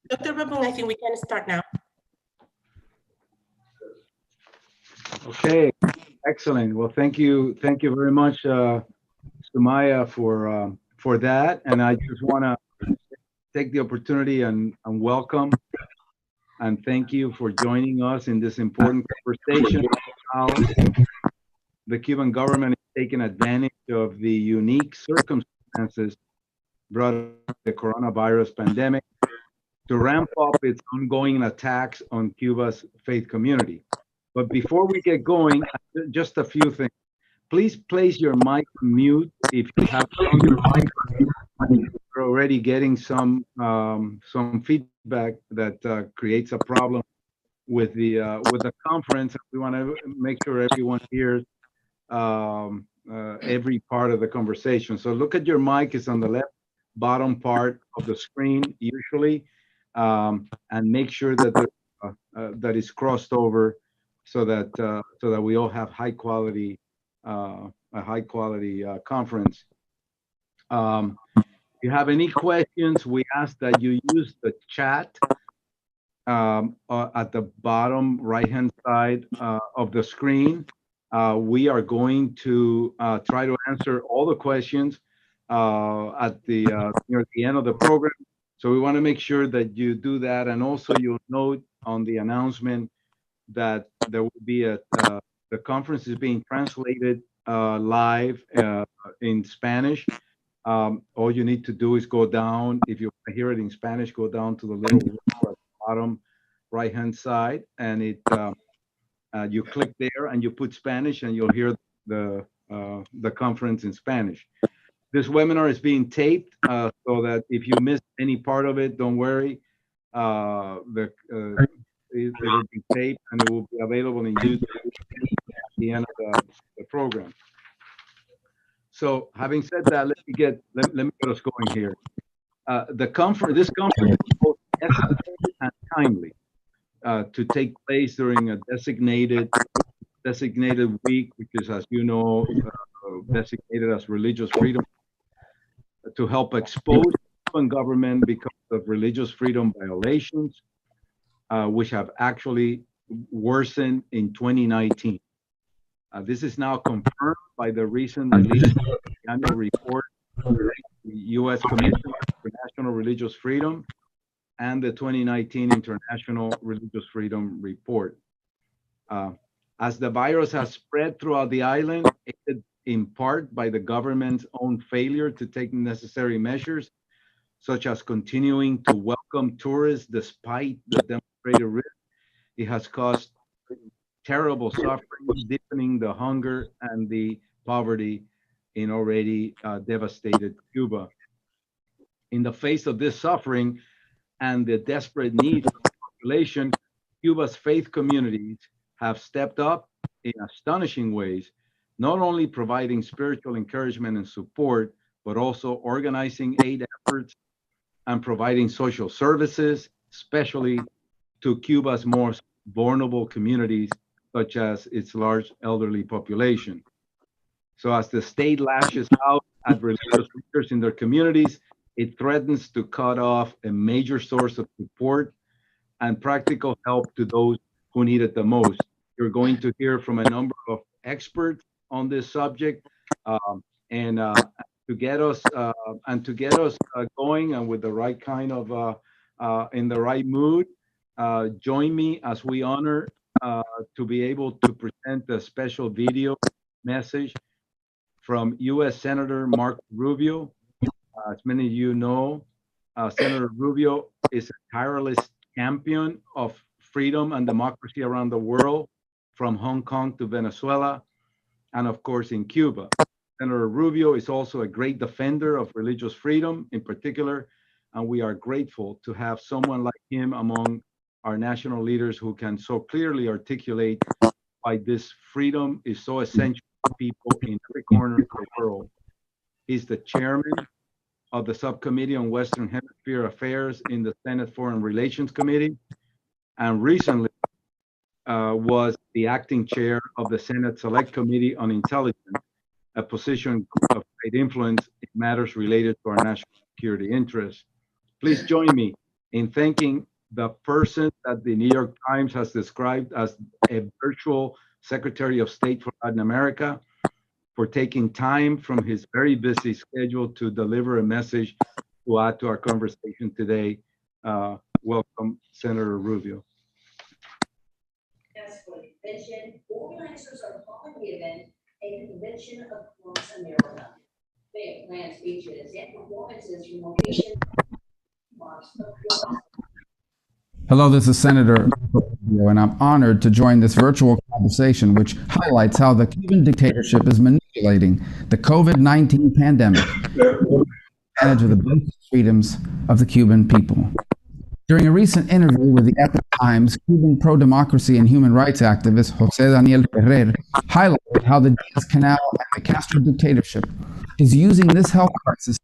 Dr. Babung, I think we can start now. Okay, excellent. Well, thank you very much, Sumaya, for that. And I just want to take the opportunity and welcome and thank you for joining us in this important conversation. How the Cuban government is taking advantage of the unique circumstances brought by the coronavirus pandemic to ramp up its ongoing attacks on Cuba's faith community. But before we get going, just a few things. Please place your mic on mute if you have it on your mic. We're already getting some feedback that creates a problem with the conference. We want to make sure everyone hears every part of the conversation. So look at your mic; it's on the left bottom part of the screen usually, and make sure that that is crossed over so that we all have a high quality conference. If you have any questions, we ask that you use the chat at the bottom right-hand side of the screen. We are going to try to answer all the questions at the near the end of the program. So we want to make sure that you do that, and also you'll note on the announcement that there will be the conference is being translated live in Spanish. All you need to do is go down. If you hear it in Spanish, go down to the little at the bottom right-hand side, and you click there and you put Spanish, and you'll hear the conference in Spanish. This webinar is being taped, so that if you miss any part of it, don't worry. It will be taped and it will be available in YouTube at the end of the program. So, having said that, let me get us going here. This conference is both estimated and timely to take place during a designated week, which is, as you know, designated as Religious Freedom, to help expose the Cuban government because of religious freedom violations, which have actually worsened in 2019. This is now confirmed by the recent release of the annual report of the U.S. Commission on International Religious Freedom and the 2019 International Religious Freedom Report. As the virus has spread throughout the island, aided in part by the government's own failure to take necessary measures, such as continuing to welcome tourists despite the demonstrated risk, it has caused terrible suffering, deepening the hunger and the poverty in already devastated Cuba. In the face of this suffering and the desperate needs of the population, Cuba's faith communities have stepped up in astonishing ways, not only providing spiritual encouragement and support, but also organizing aid efforts and providing social services, especially to Cuba's most vulnerable communities, such as its large elderly population. So as the state lashes out at religious leaders in their communities, it threatens to cut off a major source of support and practical help to those who need it the most. You're going to hear from a number of experts on this subject, and to get us going and with the right kind of in the right mood. Join me as we honor to be able to present a special video message from U.S. Senator Marco Rubio. As many of you know, Senator Rubio is a tireless champion of freedom and democracy around the world, from Hong Kong to Venezuela, and of course in Cuba. Senator Rubio is also a great defender of religious freedom in particular, and we are grateful to have someone like him among our national leaders who can so clearly articulate why this freedom is so essential to people in every corner of the world. He's the chairman of the Subcommittee on Western Hemisphere Affairs in the Senate Foreign Relations Committee, and recently was the acting chair of the Senate Select Committee on Intelligence, a position of great influence in matters related to our national security interests. Please join me in thanking the person that the New York Times has described as a virtual Secretary of State for Latin America, for taking time from his very busy schedule to deliver a message to add to our conversation today. Welcome, Senator Rubio. As for the convention, organizers are calling the event a convention across America. They have planned speeches and performances from locations. Hello, this is Senator Rubio, and I'm honored to join this virtual conversation, which highlights how the Cuban dictatorship is manipulating the COVID-19 pandemic to advantage of the basic freedoms of the Cuban people. During a recent interview with the Epoch Times, Cuban pro-democracy and human rights activist José Daniel Ferrer highlighted how the Diaz-Canel and the Castro dictatorship is using this health crisis.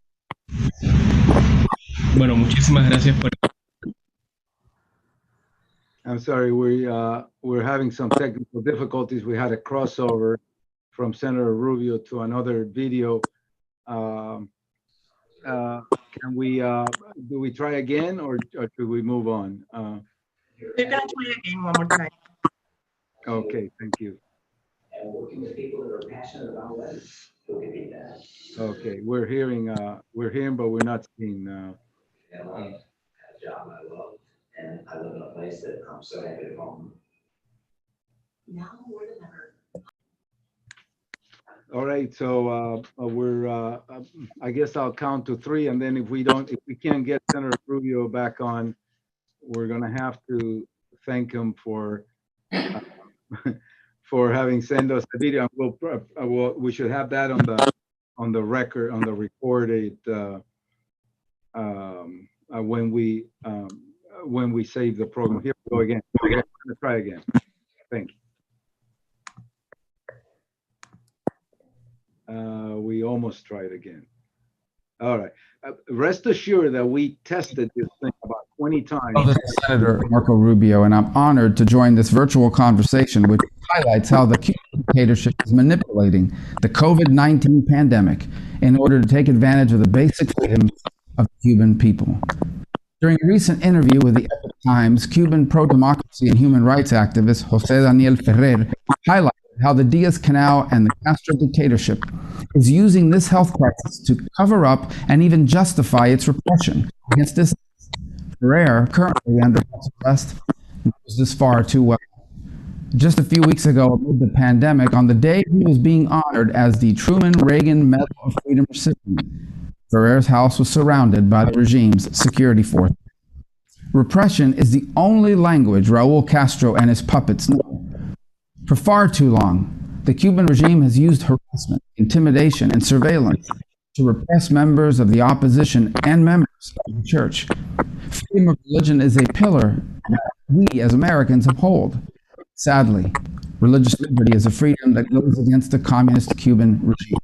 Bueno, muchísimas gracias por. I'm sorry, we're having some technical difficulties. We had a crossover from Senator Rubio to another video. Can we, do we try again or should we move on? We're gonna try again one more time. Okay, thank you. And working with people that are passionate about life, who can be that. Okay, we're hearing, but we're not seeing. And I have a job I love, and I live in a place that I'm so happy to call home. Now more than ever. All right, so I guess I'll count to three, and then if we can't get Senator Rubio back on, we're gonna have to thank him for for having sent us the video. We should have that on the record, on the recorded when we save the program. Here we go again. Let's try again. Thank you. We almost tried again. All right. Rest assured that we tested this thing about 20 times. This is Senator Marco Rubio, and I'm honored to join this virtual conversation, which highlights how the Cuban dictatorship is manipulating the COVID-19 pandemic in order to take advantage of the basic freedoms of the Cuban people. During a recent interview with the Epoch Times, Cuban pro-democracy and human rights activist José Daniel Ferrer highlighted how the Diaz-Canel and the Castro dictatorship is using this health crisis to cover up and even justify its repression against dissidents. Ferrer, currently under house arrest, knows this far too well. Just a few weeks ago, amid the pandemic, on the day he was being honored as the Truman Reagan Medal of Freedom recipient, Ferrer's house was surrounded by the regime's security forces. Repression is the only language Raul Castro and his puppets know. For far too long, the Cuban regime has used harassment, intimidation, and surveillance to repress members of the opposition and members of the church. Freedom of religion is a pillar that we as Americans uphold. Sadly, religious liberty is a freedom that goes against the communist Cuban regime.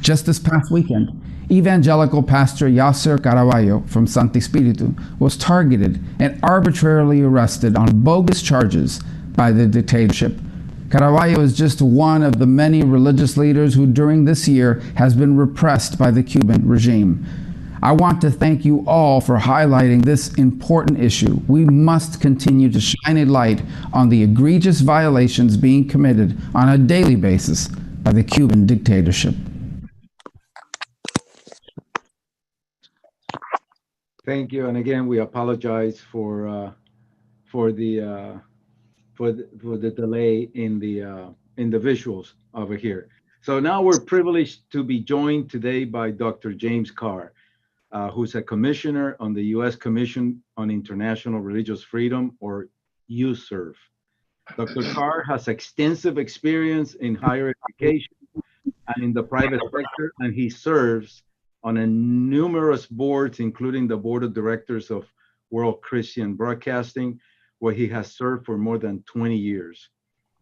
Just this past weekend, evangelical pastor Yasser Caraballo from Santi Spiritu was targeted and arbitrarily arrested on bogus charges by the dictatorship. Caraballo is just one of the many religious leaders who during this year has been repressed by the Cuban regime. I want to thank you all for highlighting this important issue. We must continue to shine a light on the egregious violations being committed on a daily basis by the Cuban dictatorship. Thank you, and again, we apologize for the delay in the visuals over here. So now we're privileged to be joined today by Dr. James Carr, who's a commissioner on the U.S. Commission on International Religious Freedom, or USCIRF. Dr. Carr has extensive experience in higher education and in the private sector, and he serves on numerous boards, including the board of directors of World Christian Broadcasting, where he has served for more than 20 years.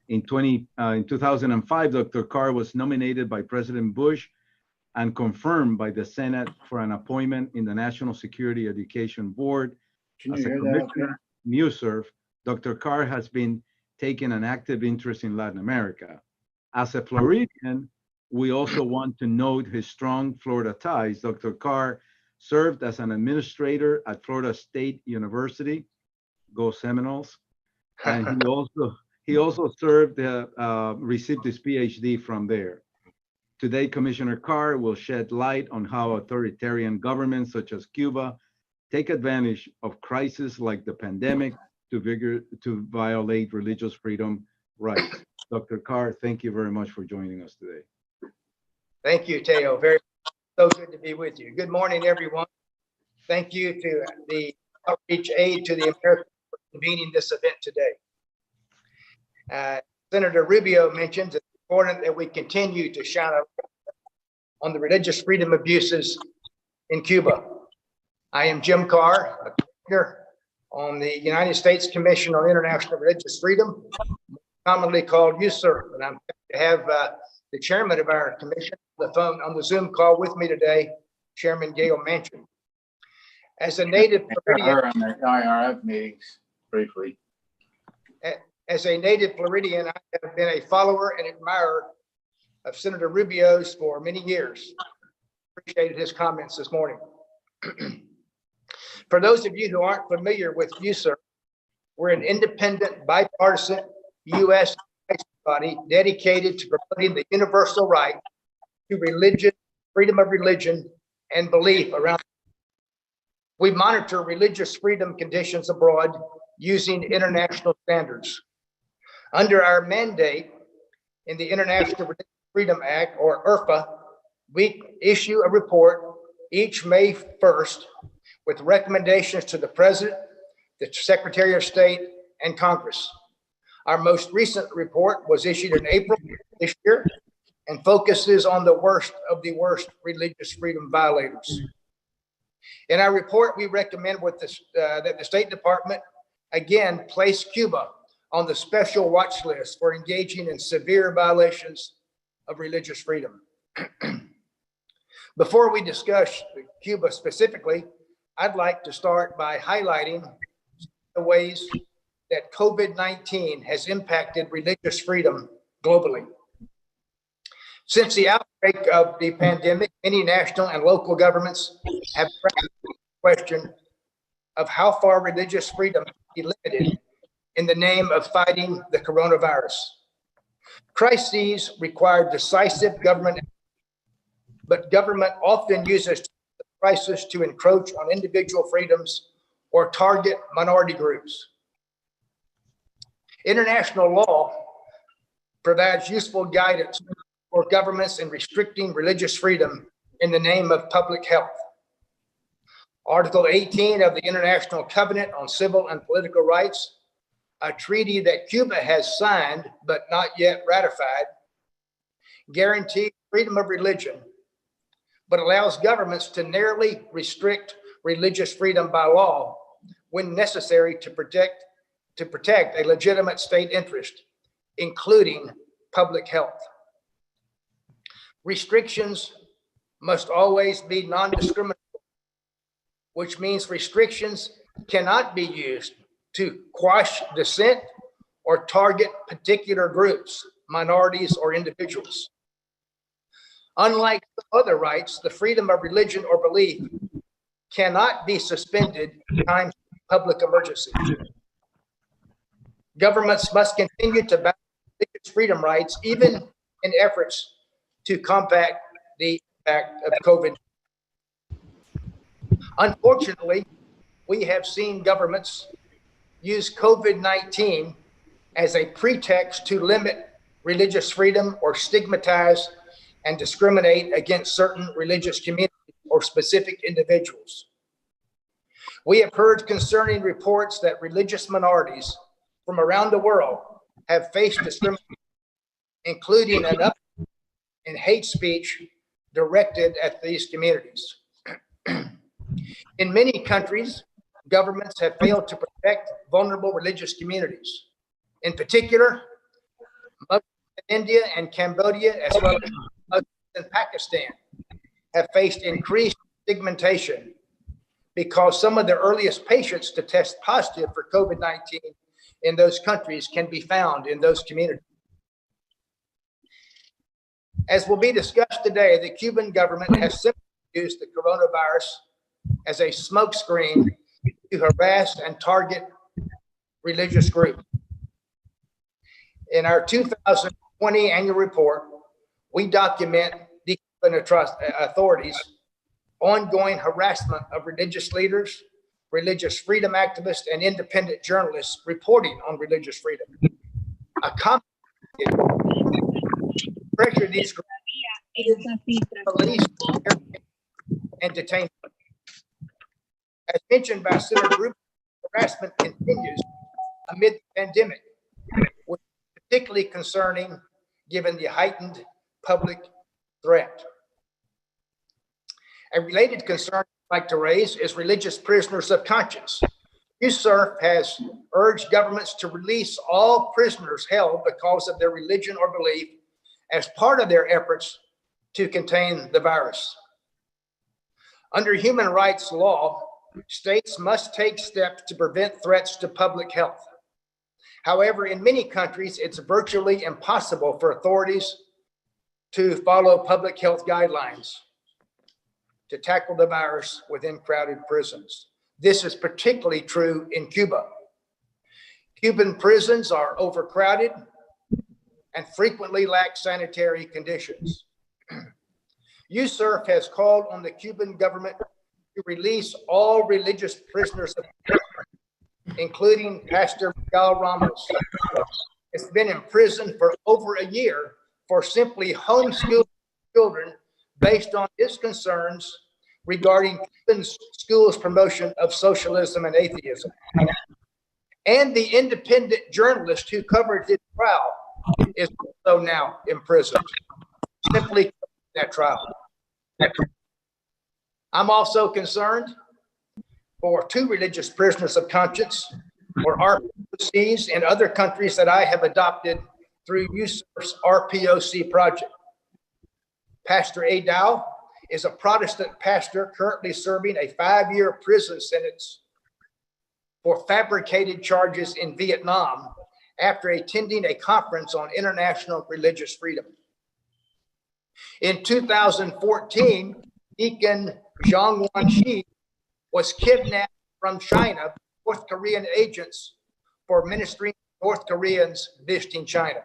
In 2005, Dr. Carr was nominated by President Bush and confirmed by the Senate for an appointment in the National Security Education Board. As a commissioner, USCIRF, Dr. Carr has been taking an active interest in Latin America. As a Floridian, we also want to note his strong Florida ties. Dr. Carr served as an administrator at Florida State University. Go Seminoles. And he also served, received his PhD from there. Today, Commissioner Carr will shed light on how authoritarian governments such as Cuba take advantage of crises like the pandemic to violate religious freedom rights. Dr. Carr, thank you very much for joining us today. Thank you, Teo. So good to be with you. Good morning, everyone. Thank you to the outreach aid to the Americans for convening this event today. Senator Rubio mentions it's important that we continue to shine a light on the religious freedom abuses in Cuba. I am Jim Carr, a commissioner on the United States Commission on International Religious Freedom, commonly called USERF, and I'm happy to have the chairman of our commission on the Zoom call with me today, Chairman Gail Manchin. As a native Floridian, on the IRF meetings briefly. As a native Floridian, I have been a follower and admirer of Senator Rubio's for many years. Appreciated his comments this morning. For those of you who aren't familiar with USERF, we're an independent, bipartisan U.S. body dedicated to promoting the universal right to religion, freedom of religion, and belief around. We monitor religious freedom conditions abroad using international standards. Under our mandate in the International Religious Freedom Act, or IRFA, we issue a report each May 1st with recommendations to the President, the Secretary of State, and Congress. Our most recent report was issued in April this year and focuses on the worst of the worst religious freedom violators. In our report, we recommend that the State Department again place Cuba on the special watch list for engaging in severe violations of religious freedom. Before we discuss Cuba specifically, I'd like to start by highlighting the ways that COVID-19 has impacted religious freedom globally. Since the outbreak of the pandemic, many national and local governments have raised the question of how far religious freedom can be limited in the name of fighting the coronavirus. Crises require decisive government, but government often uses the crisis to encroach on individual freedoms or target minority groups. International law provides useful guidance for governments in restricting religious freedom in the name of public health. Article 18 of the International Covenant on Civil and Political Rights, a treaty that Cuba has signed but not yet ratified, guarantees freedom of religion, but allows governments to narrowly restrict religious freedom by law when necessary to protect a legitimate state interest, including public health. Restrictions must always be non-discriminatory, which means restrictions cannot be used to quash dissent or target particular groups, minorities, or individuals. Unlike other rights, the freedom of religion or belief cannot be suspended in times of public emergency. Governments must continue to balance religious freedom rights, even in efforts to combat the impact of COVID. Unfortunately, we have seen governments use COVID-19 as a pretext to limit religious freedom or stigmatize and discriminate against certain religious communities or specific individuals. We have heard concerning reports that religious minorities from around the world have faced discrimination, including an uptick in hate speech directed at these communities. In many countries, governments have failed to protect vulnerable religious communities. In particular, Muslims in India and Cambodia, as well as Muslims in Pakistan, have faced increased stigmatization because some of the earliest patients to test positive for COVID-19 in those countries can be found in those communities. As will be discussed today, the Cuban government has simply used the coronavirus as a smokescreen to harass and target religious groups. In our 2020 annual report, we document the Cuban authorities' ongoing harassment of religious leaders, religious freedom activists, and independent journalists reporting on religious freedom. A common pressure these groups police and detain. As mentioned by Senator Rubio, harassment continues amid the pandemic, which is particularly concerning given the heightened public threat. A related concern I'd like to raise is religious prisoners of conscience. USCIRF has urged governments to release all prisoners held because of their religion or belief as part of their efforts to contain the virus. Under human rights law, states must take steps to prevent threats to public health. However, in many countries, it's virtually impossible for authorities to follow public health guidelines to tackle the virus within crowded prisons. This is particularly true in Cuba. Cuban prisons are overcrowded and frequently lack sanitary conditions. USCIRF has called on the Cuban government to release all religious prisoners, including Pastor Miguel Ramos. It's been in prison for over a year for simply homeschooling children based on his concerns regarding Cuban schools' promotion of socialism and atheism. And the independent journalist who covered his trial is also now imprisoned, simply that trial. I'm also concerned for 2 religious prisoners of conscience, or RPOCs, in other countries that I have adopted through USCIRF's RPOC project. Pastor A. Dow is a Protestant pastor currently serving a 5-year prison sentence for fabricated charges in Vietnam after attending a conference on international religious freedom. In 2014, Deacon Zhang Wanxi was kidnapped from China by North Korean agents for ministering to North Koreans visiting China.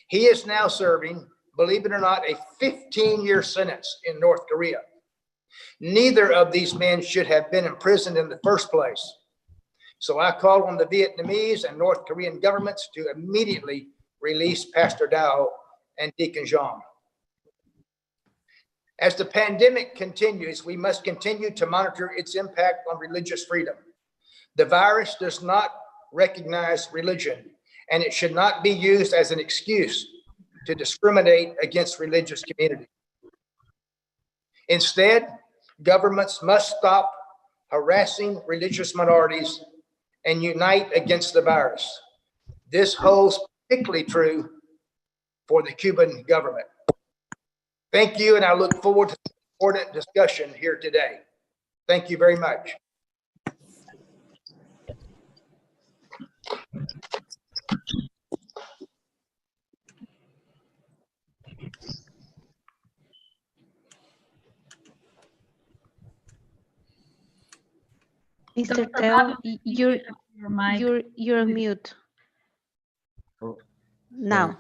He is now serving, believe it or not, a 15-year sentence in North Korea. Neither of these men should have been imprisoned in the first place. So I call on the Vietnamese and North Korean governments to immediately release Pastor Dow and Deacon Zhang. As the pandemic continues, we must continue to monitor its impact on religious freedom. The virus does not recognize religion, and it should not be used as an excuse to discriminate against religious communities. Instead, governments must stop harassing religious minorities and unite against the virus. This holds particularly true for the Cuban government. Thank you, and I look forward to the important discussion here today. Thank you very much. Mr. Teo, you're mute. Oh, Now.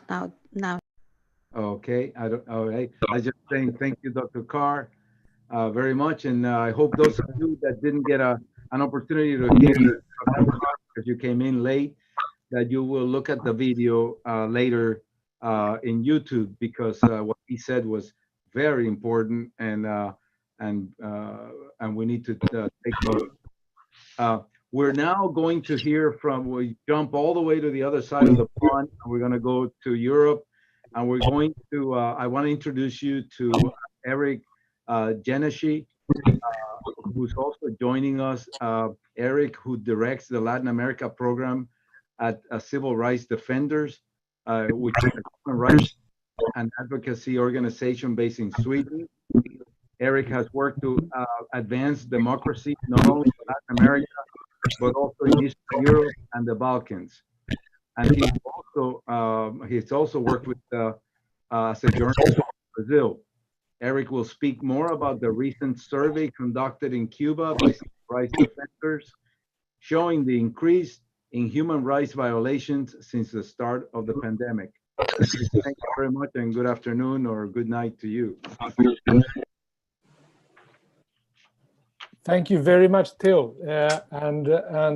Okay, all right. I just saying thank you, Dr. Carr, very much. And I hope those of you that didn't get an opportunity to hear because you came in late, that you will look at the video later in YouTube, because what he said was very important, and we need to take note. We're now going to hear from, we jump all the way to the other side of the pond, and we're going to go to Europe, and we're going to, I want to introduce you to Eric Geneshi, who's also joining us. Eric, who directs the Latin America program at Civil Rights Defenders, which is a human rights and advocacy organization based in Sweden. Eric has worked to advance democracy, not only in Latin America, but also in Eastern Europe and the Balkans. And he's also worked with as a journalist in Brazil. Eric will speak more about the recent survey conducted in Cuba by civil rights defenders, showing the increase in human rights violations since the start of the pandemic. Thank you very much, and good afternoon or good night to you. Thank you very much, Theo, and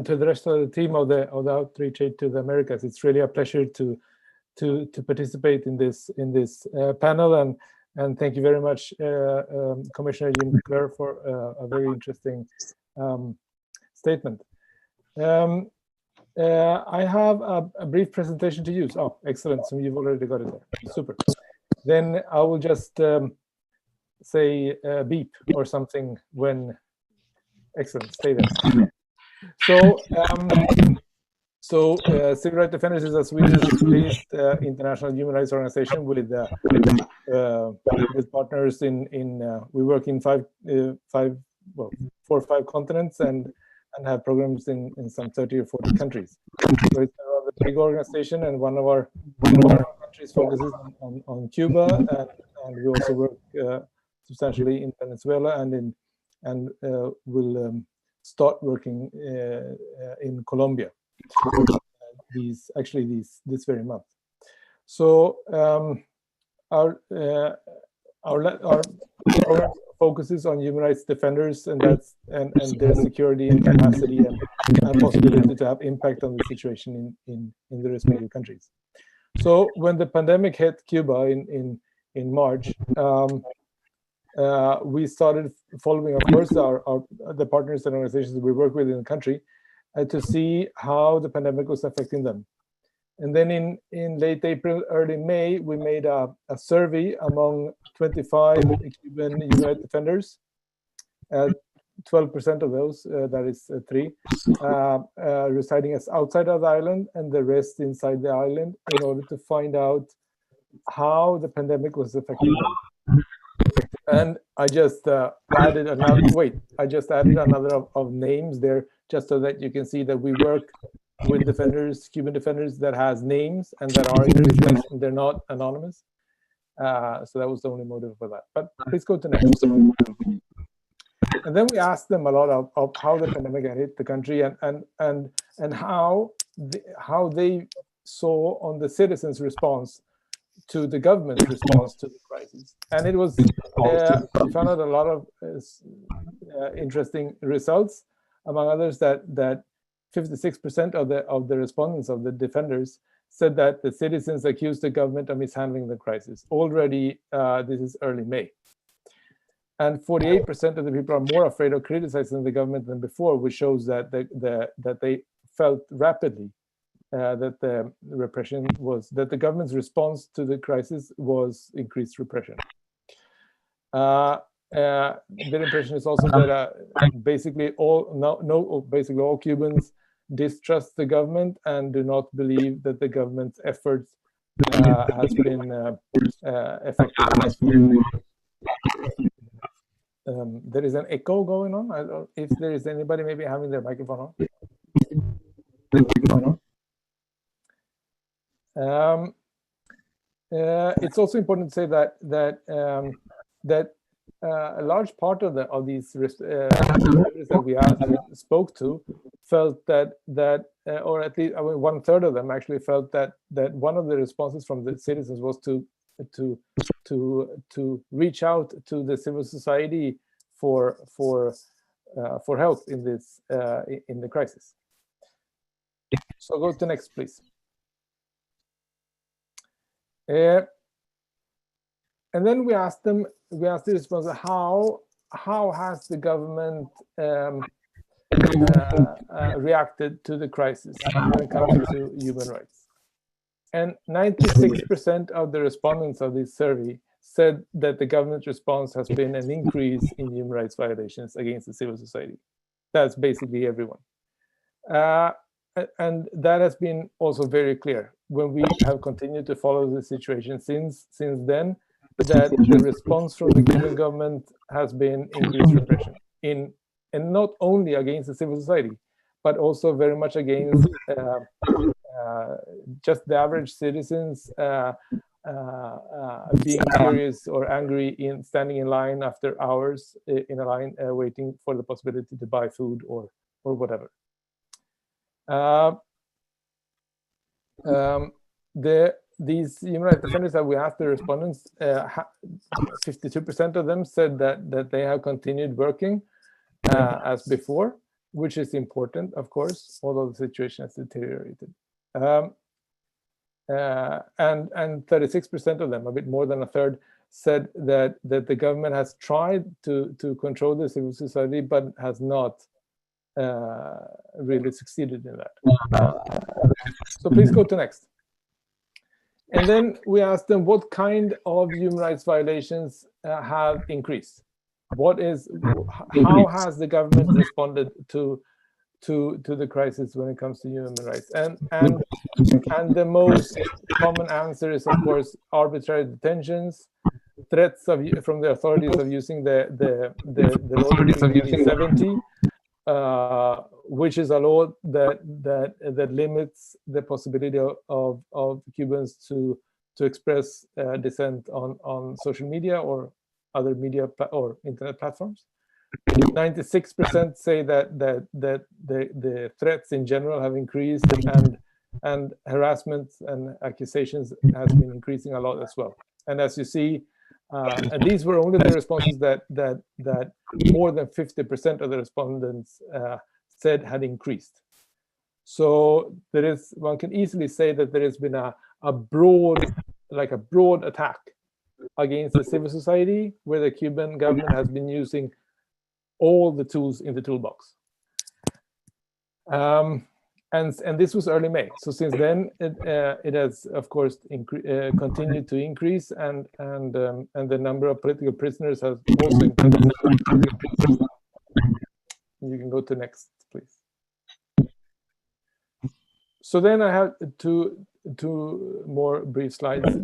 to the rest of the team of the Outreach Aid to the Americas. It's really a pleasure to participate in this panel, and thank you very much, Commissioner Jim Clare, for a very interesting statement. I have a brief presentation to use. Oh, excellent! So you've already got it there. Super. Then I will just say beep or something when. Excellent. Stay there. So, Civil Rights Defenders is a Swedish-based international human rights organization with partners in we work in 4 or 5 continents and have programs in some 30 or 40 countries. So it's a rather big organization, and one of our countries focuses on Cuba, and we also work substantially in Venezuela and will start working in Colombia this very month. So our program focuses on human rights defenders and their security and capacity and possibility to have impact on the situation in the respective countries. So when the pandemic hit Cuba in March, we started following, of course, the partners and organizations that we work with in the country to see how the pandemic was affecting them. And then in late April, early May, we made a survey among 25 Cuban human rights defenders. 12% of those, that is 3, residing as outside of the island, and the rest inside the island, in order to find out how the pandemic was affecting them. And I just added another of names there, just so that you can see that we work with defenders, Cuban defenders that has names and that are in the list, and they're not anonymous. So that was the only motive for that. But please go to next. And then we asked them a lot of how the pandemic had hit the country and how they saw on the citizens' response to the government's response to the crisis. And it was we found out a lot of interesting results, among others that 56% of the respondents, of the defenders, said that the citizens accused the government of mishandling the crisis. Already, this is early May. And 48% of the people are more afraid of criticizing the government than before, which shows that they felt rapidly that the government's response to the crisis was increased repression. Their impression is also that basically all Cubans distrust the government and do not believe that the government's efforts has been effective. There is an echo going on. I don't know if there is anybody maybe having their microphone on. It's also important to say that a large part of these that we spoke to felt that or at least 1/3 of them actually felt that one of the responses from the citizens was to reach out to the civil society for help in this in the crisis. So go to next, please. And then we asked the response, how has the government reacted to the crisis when it comes to human rights? And 96% of the respondents of this survey said that the government response has been an increase in human rights violations against the civil society. That's basically everyone. And that has been also very clear when we have continued to follow the situation since then, that the response from the Cuban government has been increased repression and not only against the civil society, but also very much against just the average citizens, being furious or angry in standing in line after hours in a line waiting for the possibility to buy food or whatever. These human rights defenders that we asked the respondents, 52% of them said that they have continued working as before, which is important, of course, although the situation has deteriorated. And 36% of them, a bit more than a third, said that the government has tried to control the civil society, but has not really succeeded in that. So please go to next. And then we asked them what kind of human rights violations have increased. How has the government responded to the crisis when it comes to human rights? And the most common answer is, of course, arbitrary detentions, threats from the authorities of using the law 1970, which is a law that limits the possibility of Cubans to express dissent on social media or other media or internet platforms. 96% say that the threats in general have increased, and harassment and accusations has been increasing a lot as well. And as you see, and these were only the responses that more than 50% of the respondents said had increased. So one can easily say that there has been a broad attack against the civil society, where the Cuban government has been using all the tools in the toolbox. And this was early May. So since then, it has, of course, continued to increase, and the number of political prisoners has also increased. You can go to next, please. So then I have two more brief slides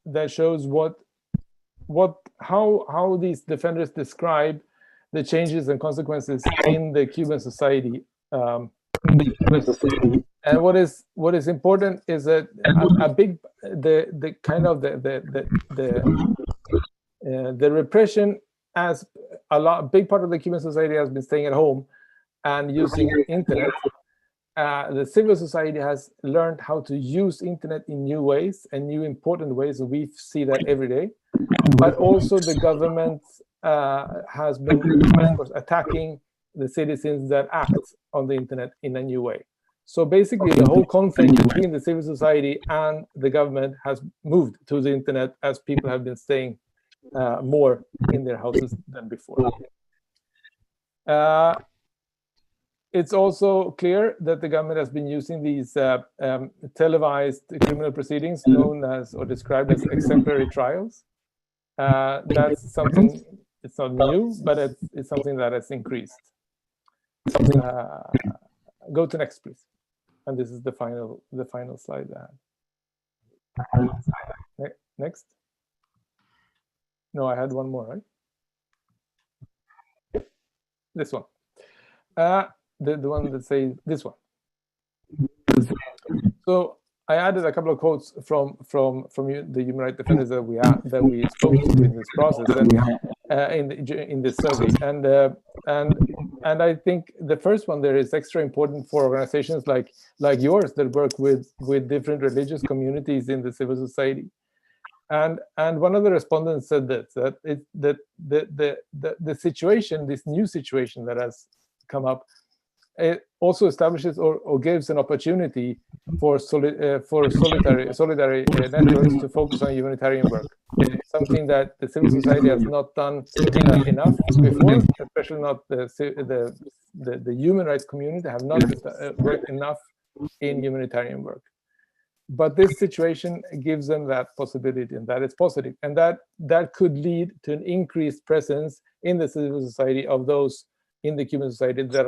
that shows how these defenders describe the changes and consequences in the Cuban society. And what is important is that the repression, as a big part of the Cuban society has been staying at home and using internet. The civil society has learned how to use internet in new ways and new important ways, and we see that every day. But also the government has been, of course, attacking the citizens that act on the internet in a new way. So basically, the whole conflict between the civil society and the government has moved to the internet, as people have been staying more in their houses than before. It's also clear that the government has been using these televised criminal proceedings known as, or described as, exemplary trials. That's something, it's not new, but it's something that has increased. Go to next, please. And this is the final slide. Next. No, I had one more, right? This one. The one that says this one. So I added a couple of quotes from the human rights defenders that we spoke to in this process and in this survey. And I think the first one there is extra important for organizations like yours that work with different religious communities in the civil society. And one of the respondents said that the situation, this new situation that has come up, it also establishes or gives an opportunity for solidary networks to focus on humanitarian work, something that the civil society has not done enough before, especially not the human rights community have not worked enough in humanitarian work. But this situation gives them that possibility, and that is positive, and that could lead to an increased presence in the civil society of those in the Cuban society that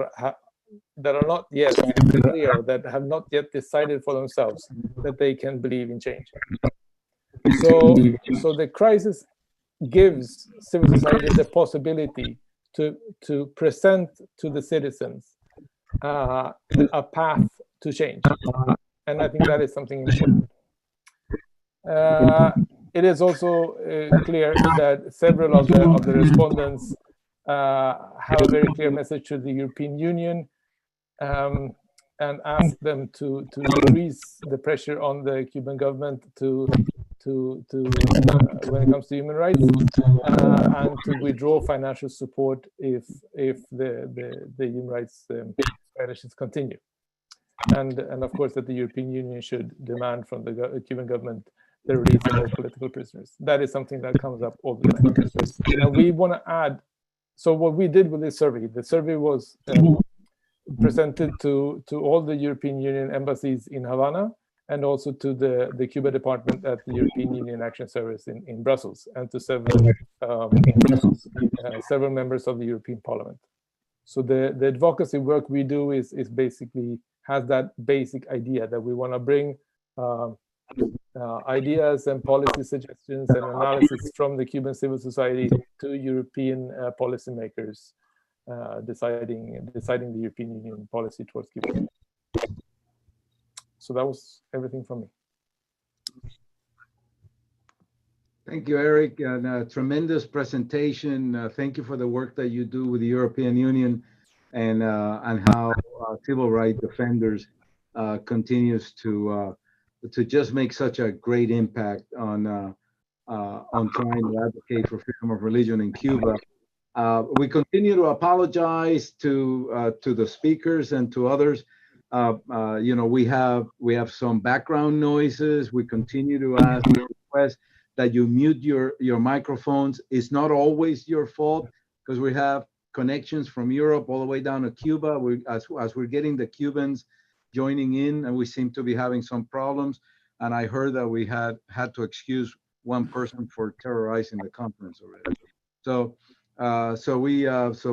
are not yet clear, that have not yet decided for themselves that they can believe in change. So the crisis gives civil society the possibility to present to the citizens a path to change. And I think that is something important. It is also clear that several of the respondents have a very clear message to the European Union and ask them to increase the pressure on the Cuban government to when it comes to human rights and to withdraw financial support if the human rights violations continue. And of course that the European Union should demand from the Cuban government the release of all political prisoners. That is something that comes up all the time. And we want to add, so what we did with this survey, the survey was presented to all the European Union embassies in Havana and also to the Cuba department at the European Union Action Service in Brussels and to several members of the European Parliament. So the advocacy work we do is basically has that basic idea that we want to bring ideas and policy suggestions and analysis from the Cuban civil society to European policymakers deciding the European Union policy towards Cuba. So that was everything from me. Thank you, Eric, and a tremendous presentation. Thank you for the work that you do with the European Union and how civil rights defenders continues to just make such a great impact on trying to advocate for freedom of religion in Cuba. We continue to apologize to the speakers and to others. You know, we have some background noises. We continue to ask request that you mute your microphones. It's not always your fault because we have connections from Europe all the way down to Cuba. As we're getting the Cubans joining in, and we seem to be having some problems. And I heard that we had to excuse one person for terrorizing the conference already. So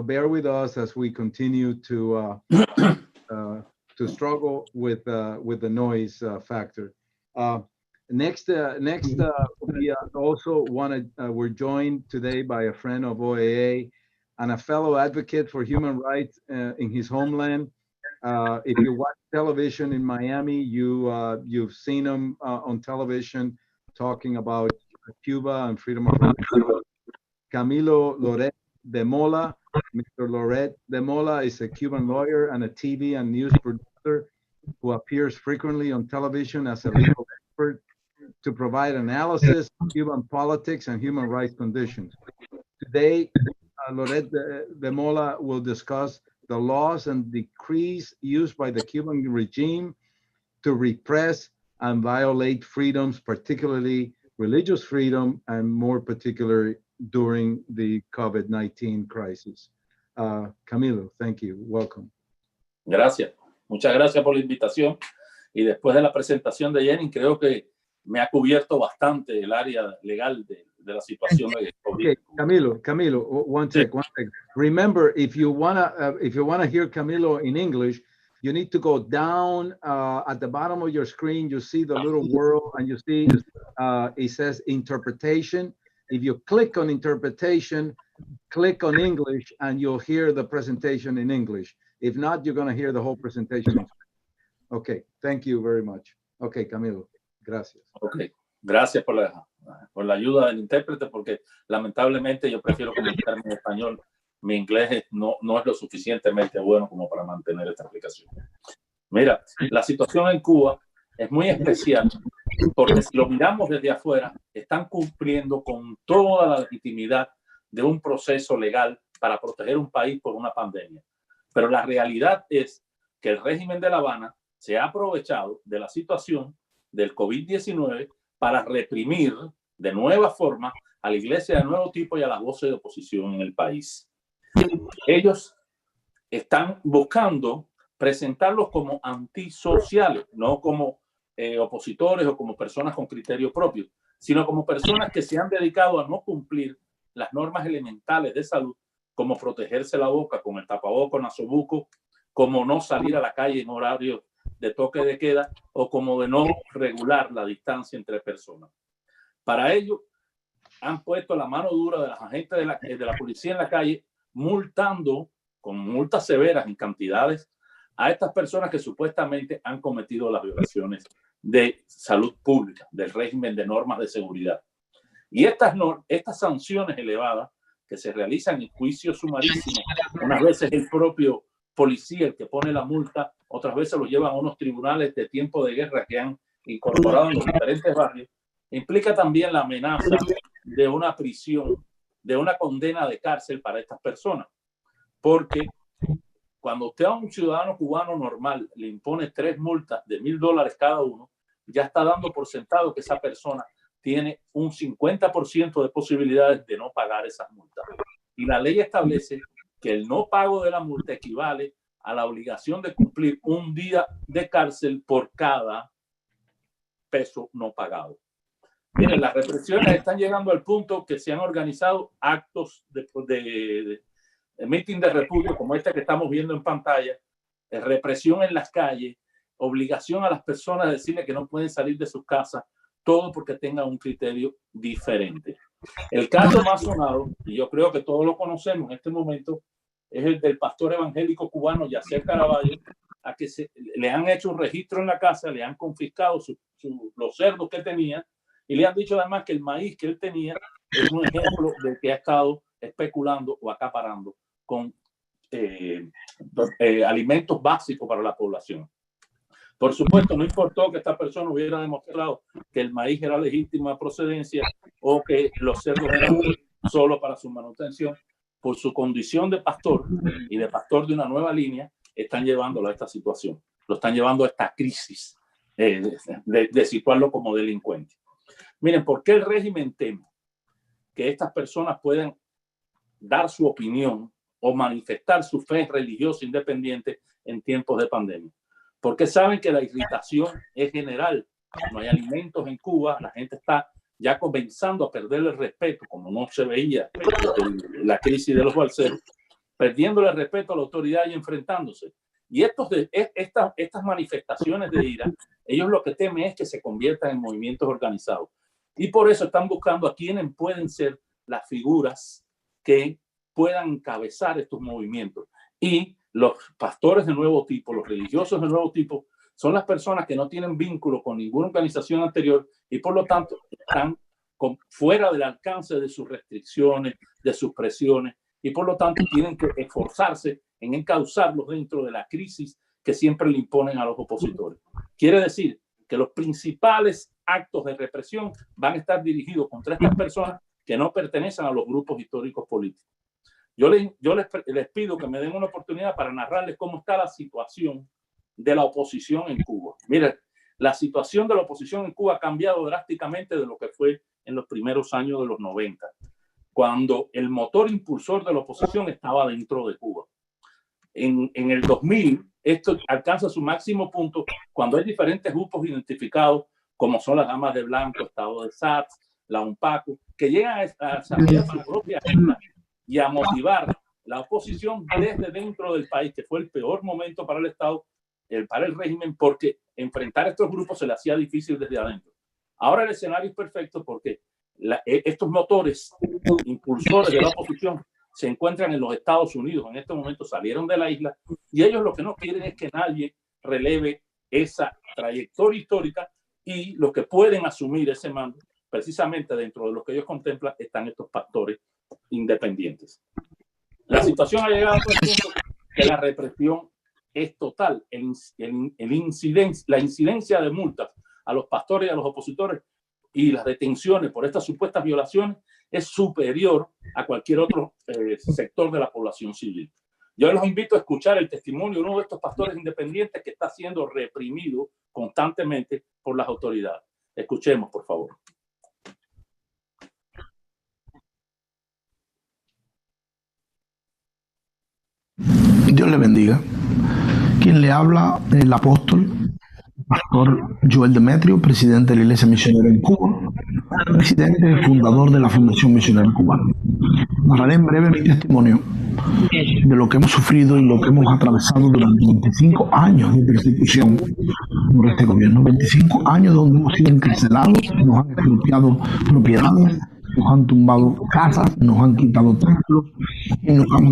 bear with us as we continue to struggle with the noise factor. Next, we also we're joined today by a friend of OAA and a fellow advocate for human rights in his homeland. If you watch television in Miami, you've seen him on television talking about Cuba and freedom of religion. Camilo Loret de Mola. Mr. Loret de Mola is a Cuban lawyer and a TV and news producer who appears frequently on television as a legal expert to provide analysis of Cuban politics and human rights conditions. Today, Loret de Mola will discuss the laws and decrees used by the Cuban regime to repress and violate freedoms, particularly religious freedom, and more particularly during the COVID-19 crisis. Camilo, thank you. Welcome. Gracias. Muchas gracias por la invitación. Y después de la presentación de Jenny, creo que me ha cubierto bastante el área legal de la situación de COVID. Okay, Camilo, one sec. Remember, if you wanna hear Camilo in English, you need to go down at the bottom of your screen. You see the little world, and you see it says interpretation. If you click on interpretation, click on English, and you'll hear the presentation in English. If not, you're gonna hear the whole presentation. Okay, thank you very much. Okay, Camilo, gracias. Okay, gracias por la ayuda del intérprete, porque lamentablemente yo prefiero comunicarme en español. Mi inglés no es lo suficientemente bueno como para mantener esta aplicación. Mira, la situación en Cuba es muy especial porque si lo miramos desde afuera, están cumpliendo con toda la legitimidad de un proceso legal para proteger un país por una pandemia. Pero la realidad es que el régimen de La Habana se ha aprovechado de la situación del COVID-19 para reprimir de nueva forma a la iglesia de nuevo tipo y a las voces de oposición en el país. Ellos están buscando presentarlos como antisociales, no como opositores o como personas con criterio propio, sino como personas que se han dedicado a no cumplir las normas elementales de salud, como protegerse la boca con el tapabocas nasobuco, como no salir a la calle en horario de toque de queda o como de no regular la distancia entre personas. Para ello, han puesto la mano dura de las agentes de la policía en la calle, multando con multas severas en cantidades a estas personas que supuestamente han cometido las violaciones de salud pública, del régimen de normas de seguridad. Y estas sanciones elevadas que se realizan en juicios sumarísimos, unas veces el propio policía el que pone la multa, otras veces lo llevan a unos tribunales de tiempo de guerra que han incorporado en los diferentes barrios, implica también la amenaza de una prisión, de una condena de cárcel para estas personas. Porque cuando usted a un ciudadano cubano normal le impone 3 multas de $1,000 cada uno, ya está dando por sentado que esa persona tiene un 50% de posibilidades de no pagar esas multas. Y la ley establece que el no pago de la multa equivale a la obligación de cumplir un día de cárcel por cada peso no pagado. Miren, las represiones están llegando al punto que se han organizado actos de meeting de repudio como este que estamos viendo en pantalla, represión en las calles, obligación a las personas de decirle que no pueden salir de sus casas, todo porque tengan un criterio diferente. El caso más sonado, y yo creo que todos lo conocemos en este momento, es el del pastor evangélico cubano Yacer Caraballo, a que le han hecho un registro en la casa, le han confiscado los cerdos que tenía y le han dicho además que el maíz que él tenía es un ejemplo de que ha estado especulando o acaparando con alimentos básicos para la población. Por supuesto, no importó que esta persona hubiera demostrado que el maíz era legítima procedencia o que los cerdos eran solo para su manutención. Por su condición de pastor y de pastor de una nueva línea, están llevándolo a esta situación. Lo están llevando a esta crisis de situarlo como delincuente. Miren, ¿por qué el régimen teme que estas personas puedan dar su opinión o manifestar su fe religiosa independiente en tiempos de pandemia? Porque saben que la irritación es general. No hay alimentos en Cuba, la gente está ya comenzando a perder el respeto, como no se veía la crisis de los balseros, perdiendo el respeto a la autoridad y enfrentándose. Y estas manifestaciones de ira, ellos lo que temen es que se conviertan en movimientos organizados. Y por eso están buscando a quienes pueden ser las figuras que puedan encabezar estos movimientos. Y los pastores de nuevo tipo, los religiosos de nuevo tipo, son las personas que no tienen vínculo con ninguna organización anterior y por lo tanto están fuera del alcance de sus restricciones, de sus presiones y por lo tanto tienen que esforzarse en encauzarlos dentro de la crisis que siempre le imponen a los opositores. Quiere decir que los principales actos de represión van a estar dirigidos contra estas personas que no pertenecen a los grupos históricos políticos. Yo les pido que me den una oportunidad para narrarles cómo está la situación de la oposición en Cuba. Miren, la situación de la oposición en Cuba ha cambiado drásticamente de lo que fue en los primeros años de los 90, cuando el motor impulsor de la oposición estaba dentro de Cuba. En el 2000, esto alcanza su máximo punto cuando hay diferentes grupos identificados, como son las Damas de Blanco, Estado de Sats, la UNPACO, que llegan a desarrollar su propia agenda y a motivar la oposición desde dentro del país, que fue el peor momento para el Estado, para el régimen, porque enfrentar a estos grupos se le hacía difícil desde adentro. Ahora el escenario es perfecto porque estos motores impulsores de la oposición se encuentran en los Estados Unidos. En este momento salieron de la isla y ellos lo que no quieren es que nadie releve esa trayectoria histórica y los que pueden asumir ese mando, precisamente dentro de lo que ellos contemplan, están estos pastores independientes. La situación ha llegado a un punto que la represión es total. La incidencia de multas a los pastores y a los opositores y las detenciones por estas supuestas violaciones es superior a cualquier otro sector de la población civil. Yo los invito a escuchar el testimonio de uno de estos pastores independientes que está siendo reprimido constantemente por las autoridades. Escuchemos, por favor. Dios le bendiga. Quien le habla, el apóstol, pastor Joel Demetrio, presidente de la Iglesia Misionera en Cuba, presidente y fundador de la Fundación Misionera Cubana. Narraré en breve mi testimonio de lo que hemos sufrido y lo que hemos atravesado durante 25 años de persecución por este gobierno. 25 años donde hemos sido encarcelados, nos han expropiado propiedades, nos han tumbado casas, nos han quitado templos y nos han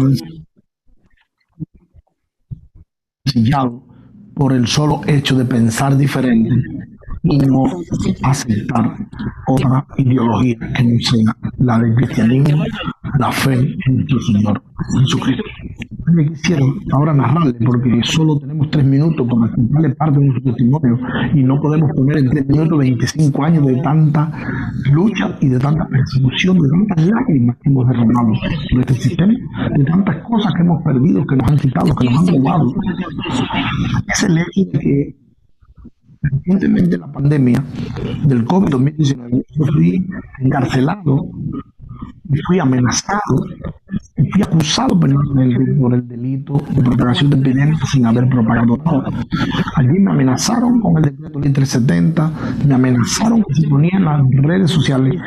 sellado por el solo hecho de pensar diferente y no aceptar otra ideología que no sea la del cristianismo, la fe en nuestro Señor Jesucristo. Me quisiera ahora narrarle, porque solo tenemos 3 minutos para contarle parte de nuestro testimonio y no podemos poner en 3 minutos 25 años de tanta lucha y de tanta persecución, de tantas lágrimas que hemos derramado por este sistema, de tantas cosas que hemos perdido, que nos han quitado, que nos han robado. Es el hecho de que recientemente la pandemia del COVID-19 yo fui encarcelado, fui amenazado, fui acusado penalmente por el delito de propagación de epidemia sin haber propagado nada. Allí me amenazaron con el decreto ley 370, me amenazaron que si ponía en las redes sociales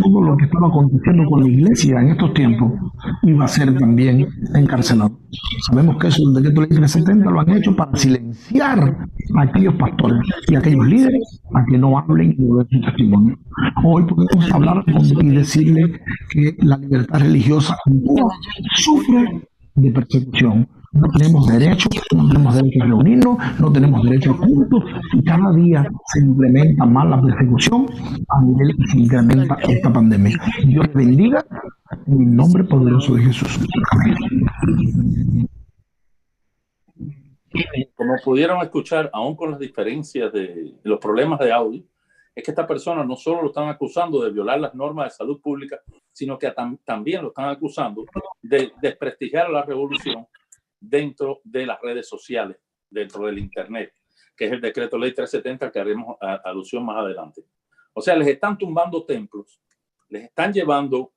todo lo que estaba aconteciendo con la iglesia en estos tiempos iba a ser también encarcelado. Sabemos que eso del decreto ley 370 lo han hecho para silenciar a aquellos pastores y a aquellos líderes a que no hablen y no den su testimonio. Hoy podemos hablar y decirle que la libertad religiosa en Cuba sufre de persecución. No tenemos derecho a reunirnos, no tenemos derecho a cultos y cada día se incrementa más la persecución a nivel que se incrementa esta pandemia. Dios le bendiga en el nombre poderoso de Jesús. Amén. Como pudieron escuchar, aún con las diferencias de los problemas de audio, es que esta persona no solo lo están acusando de violar las normas de salud pública, sino que también lo están acusando de desprestigiar a la revolución dentro de las redes sociales, dentro del Internet, que es el decreto ley 370 al que haremos alusión más adelante. O sea, les están tumbando templos, les están llevando,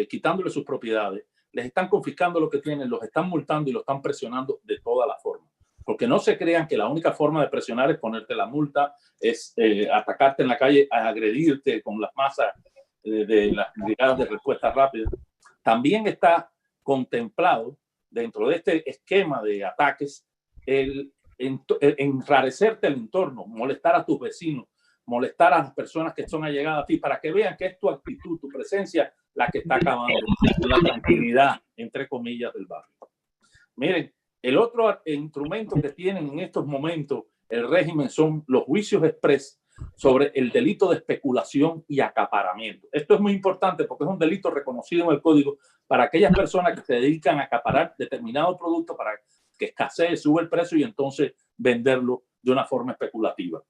quitándole sus propiedades, les están confiscando lo que tienen, los están multando y los están presionando de todas las formas. Porque no se crean que la única forma de presionar es ponerte la multa, es atacarte en la calle, agredirte con las masas de las brigadas de respuesta rápida. También está contemplado dentro de este esquema de ataques el enrarecerte el entorno, molestar a tus vecinos, molestar a las personas que son allegadas a ti, para que vean que es tu actitud, tu presencia, la que está acabando con la tranquilidad, entre comillas, del barrio. Miren, el otro instrumento que tienen en estos momentos el régimen son los juicios express sobre el delito de especulación y acaparamiento. Esto es muy importante porque es un delito reconocido en el código para aquellas personas que se dedican a acaparar determinado producto para que escasee, sube el precio y entonces venderlo de una forma especulativa.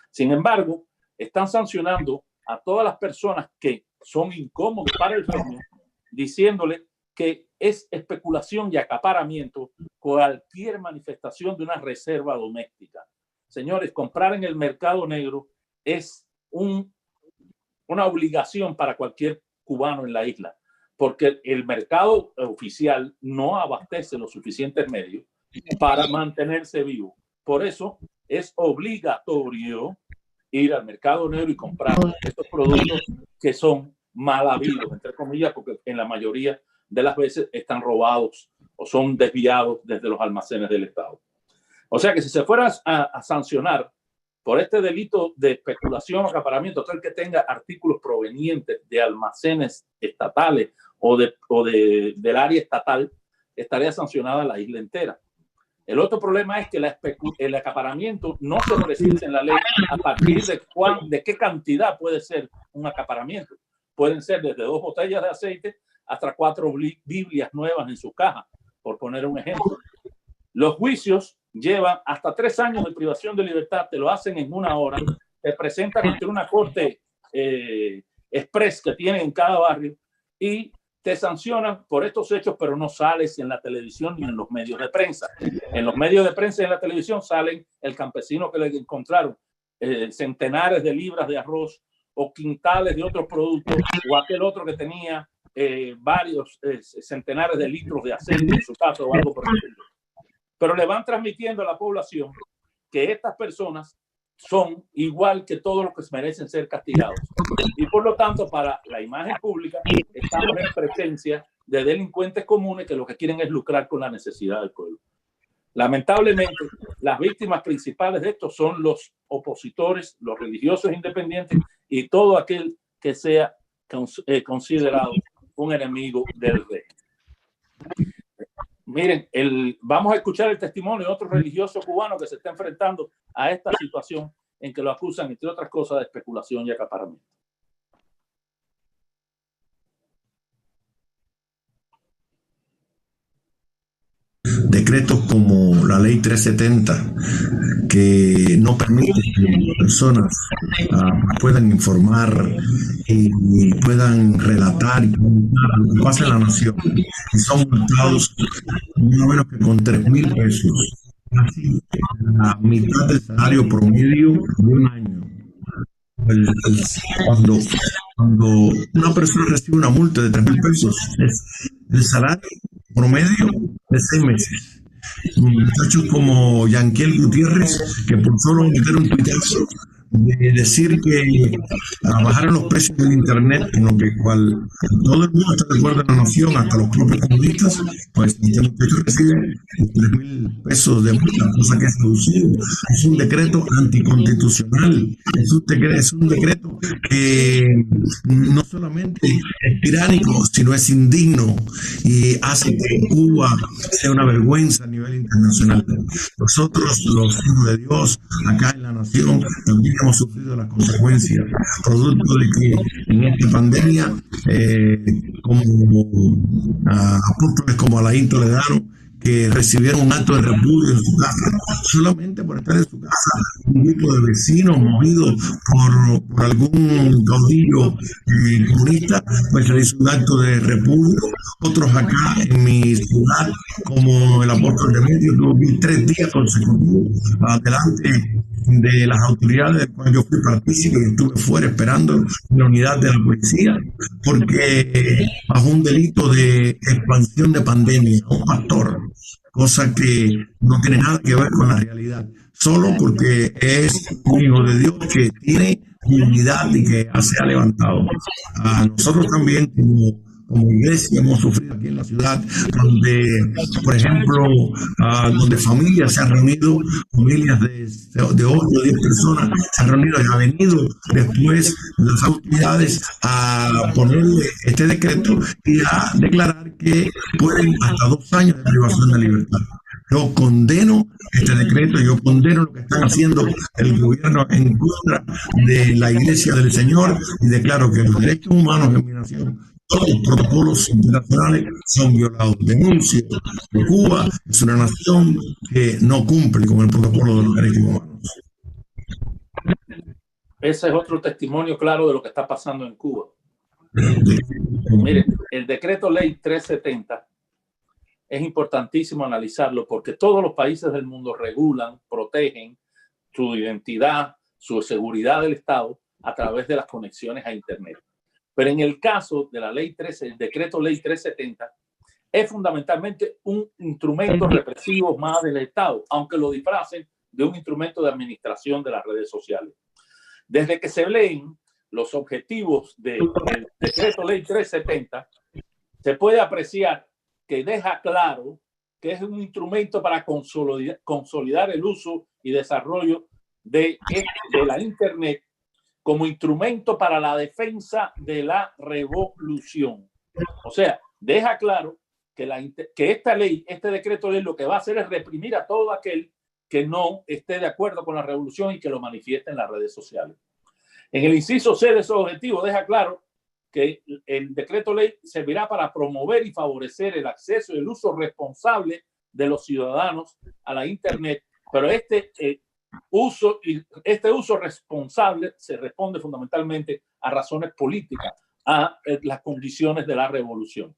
Sin embargo, están sancionando a todas las personas que son incómodos para el régimen, diciéndole que es especulación y acaparamiento cualquier manifestación de una reserva doméstica. Señores, comprar en el mercado negro es una obligación para cualquier cubano en la isla, porque el mercado oficial no abastece los suficientes medios para mantenerse vivo. Por eso es obligatorio ir al mercado negro y comprar estos productos que son mal habidos, entre comillas, porque en la mayoría de las veces están robados o son desviados desde los almacenes del Estado. O sea que si se fuera a sancionar por este delito de especulación o acaparamiento, todo el que tenga artículos provenientes de almacenes estatales o del área estatal, estaría sancionada la isla entera. El otro problema es que el acaparamiento no se precisa en la ley a partir de qué cantidad puede ser un acaparamiento. Pueden ser desde 2 botellas de aceite hasta 4 Biblias nuevas en su caja, por poner un ejemplo. Los juicios llevan hasta 3 años de privación de libertad, te lo hacen en 1 hora, te presentan ante una corte express que tienen en cada barrio y te sancionan por estos hechos, pero no sales en la televisión ni en los medios de prensa. En los medios de prensa y en la televisión salen el campesino que le encontraron centenares de libras de arroz o quintales de otros productos, o aquel otro que tenía varios centenares de litros de aceite en su casa o algo por el estilo. Pero le van transmitiendo a la población que estas personas son igual que todos los que merecen ser castigados. Y por lo tanto, para la imagen pública, estamos en presencia de delincuentes comunes que lo que quieren es lucrar con la necesidad del pueblo. Lamentablemente, las víctimas principales de esto son los opositores, los religiosos independientes y todo aquel que sea considerado un enemigo del régimen. Miren, vamos a escuchar el testimonio de otro religioso cubano que se está enfrentando a esta situación en que lo acusan, entre otras cosas, de especulación y acaparamiento. Decretos como la ley 370, que no permite que las personas puedan informar y puedan relatar y comunicar lo que pasa en la nación, y son multados no menos que con 3.000 pesos, casi la mitad del salario promedio de un año. Cuando una persona recibe una multa de 3.000 pesos, es el salario promedio de 6 meses. Muchachos como Yanquiel Gutiérrez, que por solo meter un tuitazo de decir que bajaron los precios del internet, en lo que cual todo el mundo está de acuerdo en la nación, hasta los propios comunistas, pues este muchacho recibe 3.000 pesos de multa, cosa que es reducido. Es un decreto anticonstitucional, es un decreto que no solamente es tiránico, sino es indigno y hace que Cuba sea una vergüenza a nivel internacional. Nosotros, los hijos de Dios, acá en la nación, también hemos sufrido las consecuencias, producto de que en esta pandemia, como apóstoles como Alain Toledano, que recibieron un acto de repudio en su casa, solamente por estar en su casa, un grupo de vecinos movidos por algún caudillo comunista, pues le hizo un acto de repudio. Otros acá en mi ciudad, como el apóstol Demetrio, tuvo 3 días consecutivos delante de las autoridades, cuando yo fui partícipe y estuve fuera esperando en la unidad de la policía, porque bajo un delito de expansión de pandemia, un pastor, cosa que no tiene nada que ver con la realidad, solo porque es un hijo de Dios que tiene dignidad y que se ha levantado. Nosotros también como iglesia hemos sufrido aquí en la ciudad, donde, por ejemplo, donde familias se han reunido, familias de 8 o 10 personas se han reunido y han venido después las autoridades a ponerle este decreto y a declarar que pueden hasta 2 años de privación de libertad. Yo condeno este decreto, yo condeno lo que están haciendo el gobierno en contra de la Iglesia del Señor y declaro que los derechos humanos en mi nación, todos los protocolos internacionales son violados. Denuncio que Cuba es una nación que no cumple con el protocolo de los derechos humanos. Ese es otro testimonio claro de lo que está pasando en Cuba. Mire, el decreto ley 370 es importantísimo analizarlo porque todos los países del mundo regulan, protegen su identidad, su seguridad del Estado a través de las conexiones a Internet. Pero en el caso de la ley 13, el decreto ley 370 es fundamentalmente un instrumento represivo más del Estado, aunque lo disfracen de un instrumento de administración de las redes sociales. Desde que se leen los objetivos del decreto ley 370, se puede apreciar que deja claro que es un instrumento para consolidar el uso y desarrollo de la Internet como instrumento para la defensa de la revolución. O sea, deja claro que esta ley, este decreto ley, lo que va a hacer es reprimir a todo aquel que no esté de acuerdo con la revolución y que lo manifieste en las redes sociales. En el inciso C de esos objetivos deja claro que el decreto ley servirá para promover y favorecer el acceso y el uso responsable de los ciudadanos a la Internet, pero este uso responsable se responde fundamentalmente a razones políticas, a las condiciones de la revolución.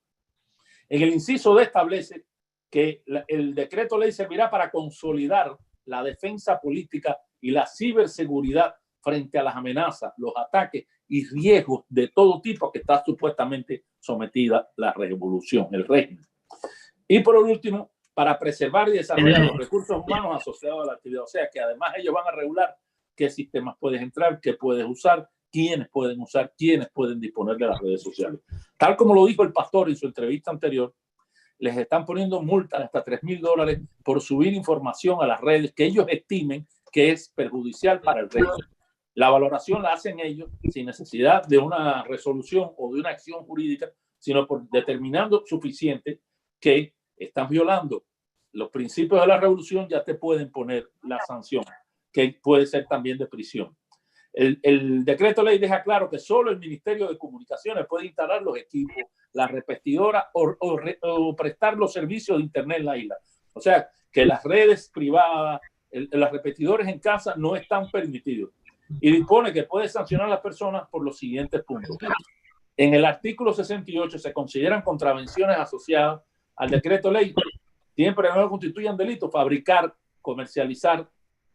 En el inciso D establece que el decreto ley servirá para consolidar la defensa política y la ciberseguridad frente a las amenazas, los ataques y riesgos de todo tipo que está supuestamente sometida la revolución, el régimen. Y por último, para preservar y desarrollar los recursos humanos asociados a la actividad. O sea, que además ellos van a regular qué sistemas puedes entrar, qué puedes usar, quiénes pueden usar, quiénes pueden disponer de las redes sociales. Tal como lo dijo el pastor en su entrevista anterior, les están poniendo multas hasta $3.000 por subir información a las redes que ellos estimen que es perjudicial para el régimen. La valoración la hacen ellos sin necesidad de una resolución o de una acción jurídica, sino por determinando suficiente que están violando los principios de la revolución, ya te pueden poner la sanción, que puede ser también de prisión. El decreto ley deja claro que solo el Ministerio de Comunicaciones puede instalar los equipos, la repetidora o prestar los servicios de Internet en la isla. O sea, que las redes privadas, los repetidores en casa no están permitidos. Y dispone que puede sancionar a las personas por los siguientes puntos. En el artículo 68 se consideran contravenciones asociadas al decreto ley, siempre no constituyan delito, fabricar, comercializar,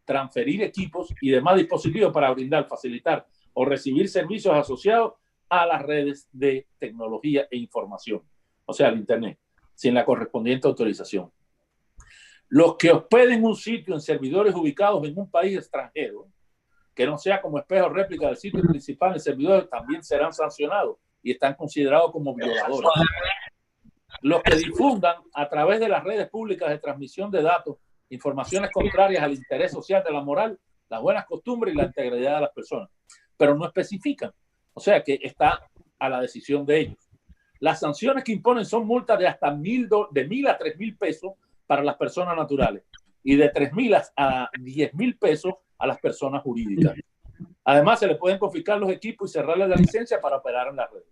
transferir equipos y demás dispositivos para brindar, facilitar o recibir servicios asociados a las redes de tecnología e información, o sea, al Internet, sin la correspondiente autorización. Los que hospeden un sitio en servidores ubicados en un país extranjero, que no sea como espejo réplica del sitio principal en servidores, también serán sancionados y están considerados como violadores. Los que difundan a través de las redes públicas de transmisión de datos informaciones contrarias al interés social de la moral, las buenas costumbres y la integridad de las personas, pero no especifican, o sea que está a la decisión de ellos. Las sanciones que imponen son multas de hasta $1,000 a $3,000 para las personas naturales y de $3,000 a $10,000 a las personas jurídicas. Además, se le pueden confiscar los equipos y cerrarles la licencia para operar en las redes.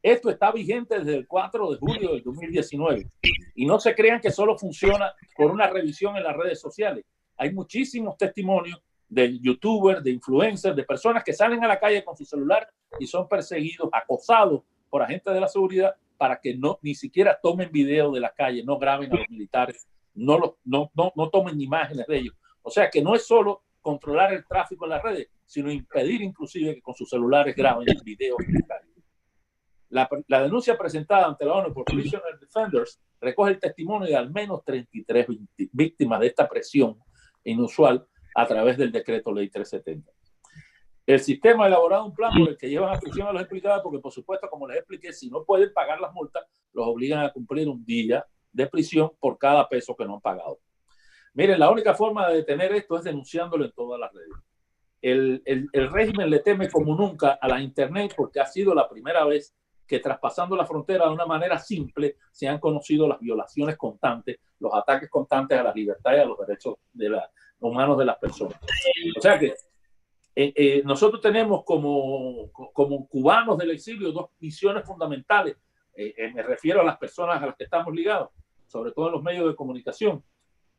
Esto está vigente desde el 4 de julio del 2019 y no se crean que solo funciona por una revisión en las redes sociales. Hay muchísimos testimonios de youtubers, de influencers, de personas que salen a la calle con su celular y son perseguidos, acosados por agentes de la seguridad para que ni siquiera tomen video de la calle, no graben a los militares, no tomen imágenes de ellos. O sea que no es solo controlar el tráfico en las redes, sino impedir inclusive que con sus celulares graben videos en la calle. La denuncia presentada ante la ONU por Prisoner Defenders recoge el testimonio de al menos 33 víctimas de esta presión inusual a través del decreto ley 370. El sistema ha elaborado un plan por el que llevan a prisión a los implicados porque, por supuesto, como les expliqué, si no pueden pagar las multas, los obligan a cumplir un día de prisión por cada peso que no han pagado. Miren, la única forma de detener esto es denunciándolo en todas las redes. El régimen le teme como nunca a la Internet porque ha sido la primera vez que traspasando la frontera de una manera simple se han conocido las violaciones constantes, los ataques constantes a las libertades y a los derechos humanos de las personas. O sea que nosotros tenemos como cubanos del exilio dos misiones fundamentales. Me refiero a las personas a las que estamos ligados, sobre todo en los medios de comunicación.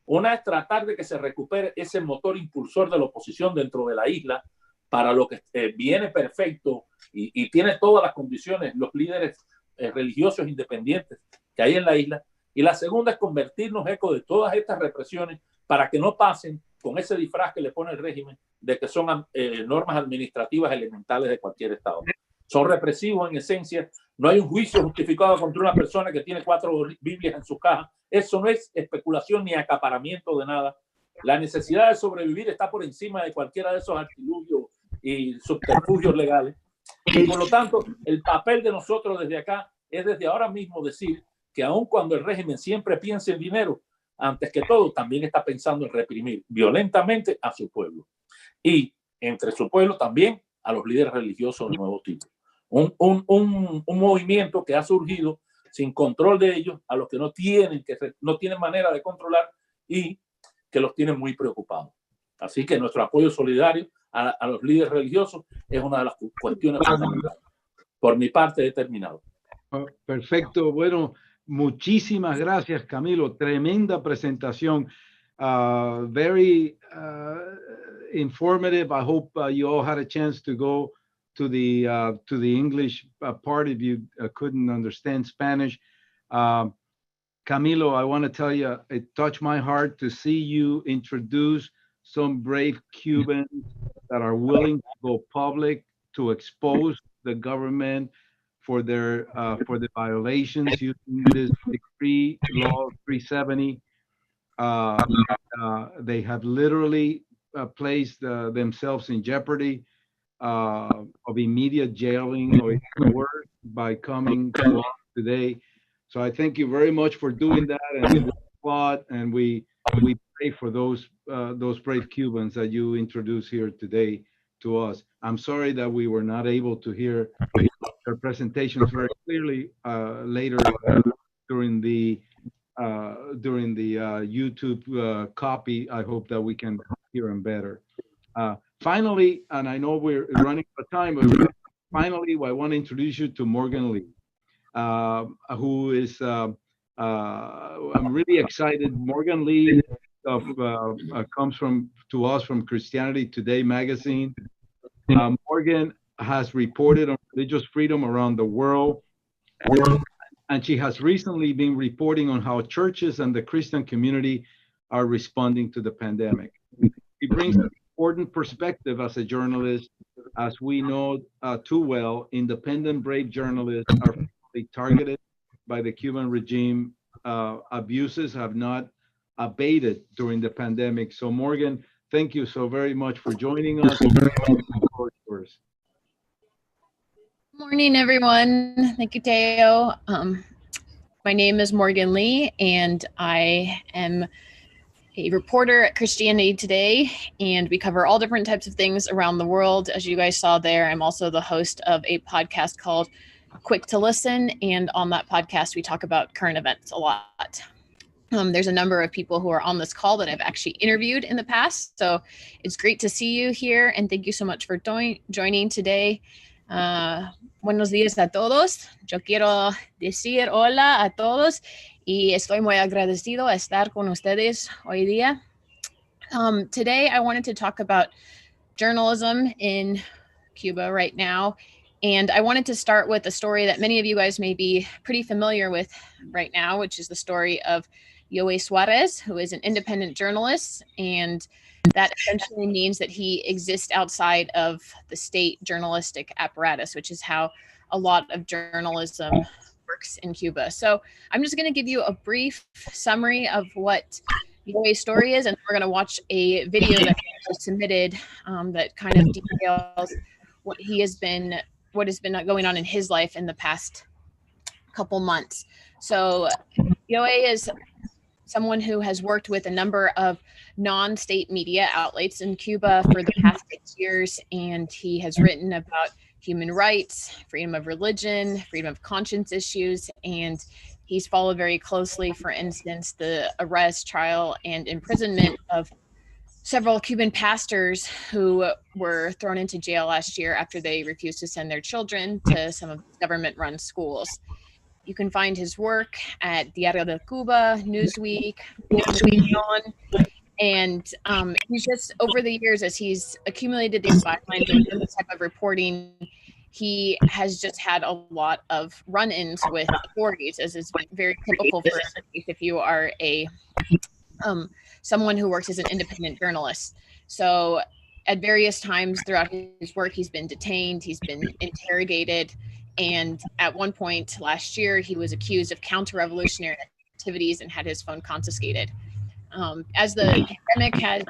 Una es tratar de que se recupere ese motor impulsor de la oposición dentro de la isla, para lo que viene perfecto y tiene todas las condiciones, los líderes religiosos independientes que hay en la isla. Y la segunda es convertirnos eco de todas estas represiones para que no pasen con ese disfraz que le pone el régimen de que son normas administrativas elementales de cualquier estado. Son represivos en esencia. No hay un juicio justificado contra una persona que tiene 4 Biblias en su caja. Eso no es especulación ni acaparamiento de nada. La necesidad de sobrevivir está por encima de cualquiera de esos artilugios y subterfugios legales. Y por lo tanto, el papel de nosotros desde acá es desde ahora mismo decir que aun cuando el régimen siempre piense en dinero, antes que todo también está pensando en reprimir violentamente a su pueblo. Y entre su pueblo también a los líderes religiosos de nuevo tipo. Un movimiento que ha surgido sin control de ellos, a los que no tienen manera de controlar y que los tienen muy preocupados. Así que nuestro apoyo solidario a los líderes religiosos es una de las cuestiones fundamentales. Por mi parte, he terminado. Perfecto. Bueno, muchísimas gracias, Camilo. Tremenda presentación. Very informative. I hope you all had a chance to go to the English part if you couldn't understand Spanish. Camilo, I want to tell you, it touched my heart to see you introduce some brave Cubans that are willing to go public to expose the government for the violations using this decree law 370. They have literally placed themselves in jeopardy of immediate jailing or worse by coming to us today. So I thank you very much for doing that, and we applaud and we pray for those brave Cubans that you introduced here today to us. I'm sorry that we were not able to hear their presentations very clearly later during the during the YouTube copy. I hope that we can hear him better. Finally, and I know we're running out of time, but finally, I want to introduce you to Morgan Lee, who is, I'm really excited. Morgan Lee comes to us from Christianity Today magazine. Morgan has reported on religious freedom around the world, and she has recently been reporting on how churches and the Christian community are responding to the pandemic. She brings an important perspective as a journalist. As we know too well, independent, brave journalists are frequently targeted by the Cuban regime. Abuses have not abated during the pandemic. So Morgan, thank you so very much for joining us. Morning, everyone. Thank you, Teo. My name is Morgan Lee, and I am a reporter at Christianity Today, and we cover all different types of things around the world. As you guys saw there, I'm also the host of a podcast called Quick to Listen, and on that podcast, we talk about current events a lot. There's a number of people who are on this call that I've actually interviewed in the past, so it's great to see you here, and thank you so much for joining today. Buenos días a todos. Yo quiero decir hola a todos y estoy muy agradecido a estar con ustedes hoy día. Today, I wanted to talk about journalism in Cuba right now. And I wanted to start with a story that many of you guys may be pretty familiar with right now, which is the story of Yoé Suarez, who is an independent journalist. And that essentially means that he exists outside of the state journalistic apparatus, which is how a lot of journalism works in Cuba. So I'm just going to give you a brief summary of what Yoé's story is, and we're going to watch a video that was submitted that kind of details what has been going on in his life in the past couple months. So Yoé is someone who has worked with a number of non-state media outlets in Cuba for the past 6 years, and he has written about human rights, freedom of religion, freedom of conscience issues, and he's followed very closely, for instance, the arrest, trial, and imprisonment of several Cuban pastors who were thrown into jail last year after they refused to send their children to some of the government-run schools. You can find his work at Diario de Cuba, Newsweek, and he's just, over the years, as he's accumulated these bylines and done this type of reporting, he has just had a lot of run-ins with authorities, as is very typical for if you are a someone who works as an independent journalist. So at various times throughout his work, he's been detained, he's been interrogated, and at one point last year, he was accused of counter-revolutionary activities and had his phone confiscated. As the pandemic has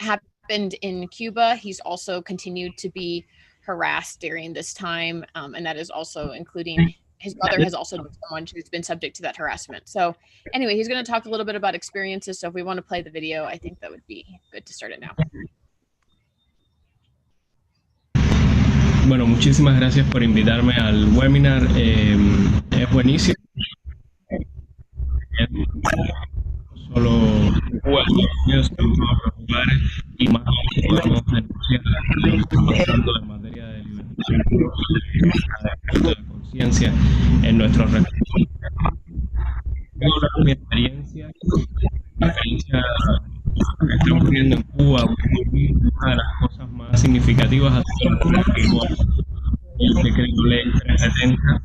happened in Cuba, he's also continued to be harassed during this time, and that is also including his mother has also been someone who's been subject to that harassment. So anyway, he's going to talk a little bit about experiences. So if we want to play the video, I think that would be good to start it now. Bueno, muchísimas gracias por invitarme al webinar. Es buenísimo. Solo Cuba, en todos los lugares, y más podemos denunciar lo que está pasando en materia de libertad de conciencia en nuestros recursos. Mi experiencia a lo que está ocurriendo en Cuba, una de las cosas más significativas ha sido el decreto ley 370,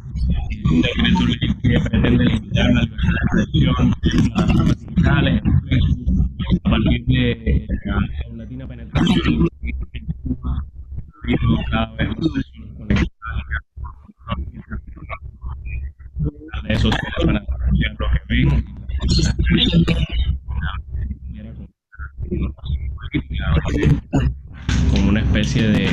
un decreto ley que pretende limitar la libertad de expresión digitales a partir de la paulatina penetración cada vez más conectadas a redes sociales para denunciar lo que ven, como una especie de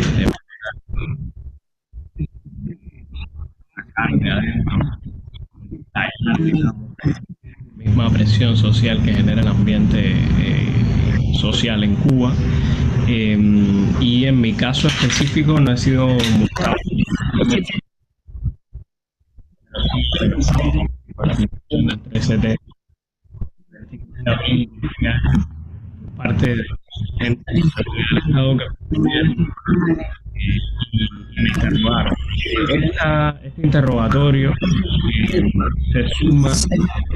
misma presión social que genera el ambiente social en Cuba, y en mi caso específico no he sido con la aplicación del 13T. El 5 de abril de este año, parte de gente del Estado que y me interrogaron. Este interrogatorio se suma a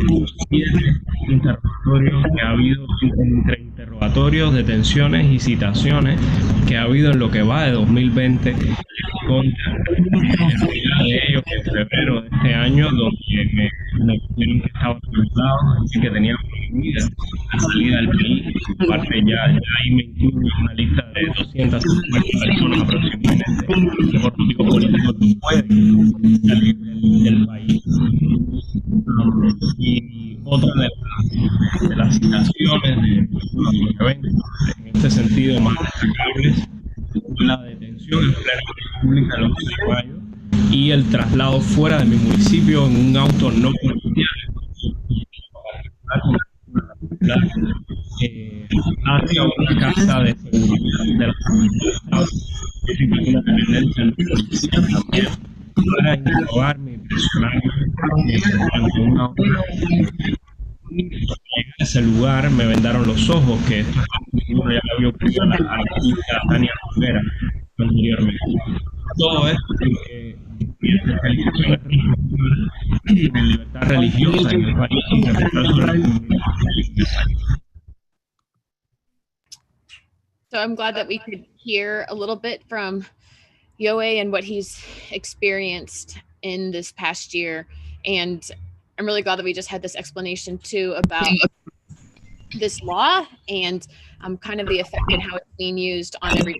los 7 interrogatorios que ha habido entre interrogatorios, detenciones y citaciones que ha habido en lo que va de 2020 contra el primero de ellos en febrero de este año, donde me dijeron que estaba reclutado y que tenía prohibida la salida del país. Aparte ya ahí me incluye una lista de 250 personas aproximadamente que por motivos políticos no pueden salir del país. Y otra de las citaciones de los eventos en este sentido más destacables fue la detención en plena República el 11 de mayo y el traslado fuera de mi municipio en un auto no policial hacia una casa de seguridad de la seguridad, una dependencia de la policía también, para interrogarme y presionarme durante una hora. Llegué a ese lugar, me vendaron los ojos, que esto uno ya lo había ocurrido a la chica Tania Rivera anteriormente. Todo esto porque mi especialización es en libertad religiosa en el país y respetar sobre la comunidad. So I'm glad that we could hear a little bit from Yoe and what he's experienced in this past year. And I'm really glad that we just had this explanation too about this law and kind of the effect and how it's being used on every,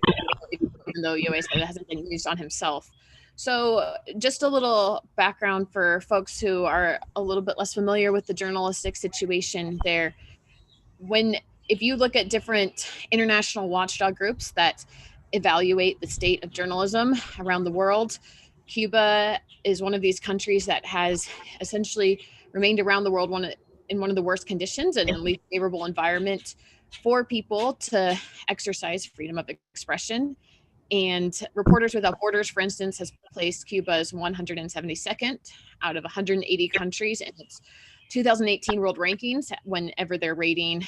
even though Yoe said it hasn't been used on himself. So just a little background for folks who are a little bit less familiar with the journalistic situation there. If you look at different international watchdog groups that evaluate the state of journalism around the world, Cuba is one of these countries that has essentially remained around the world in one of the worst conditions and the least favorable environment for people to exercise freedom of expression. And Reporters Without Borders, for instance, has placed Cuba as 172nd out of 180 countries in its 2018 world rankings whenever they're rating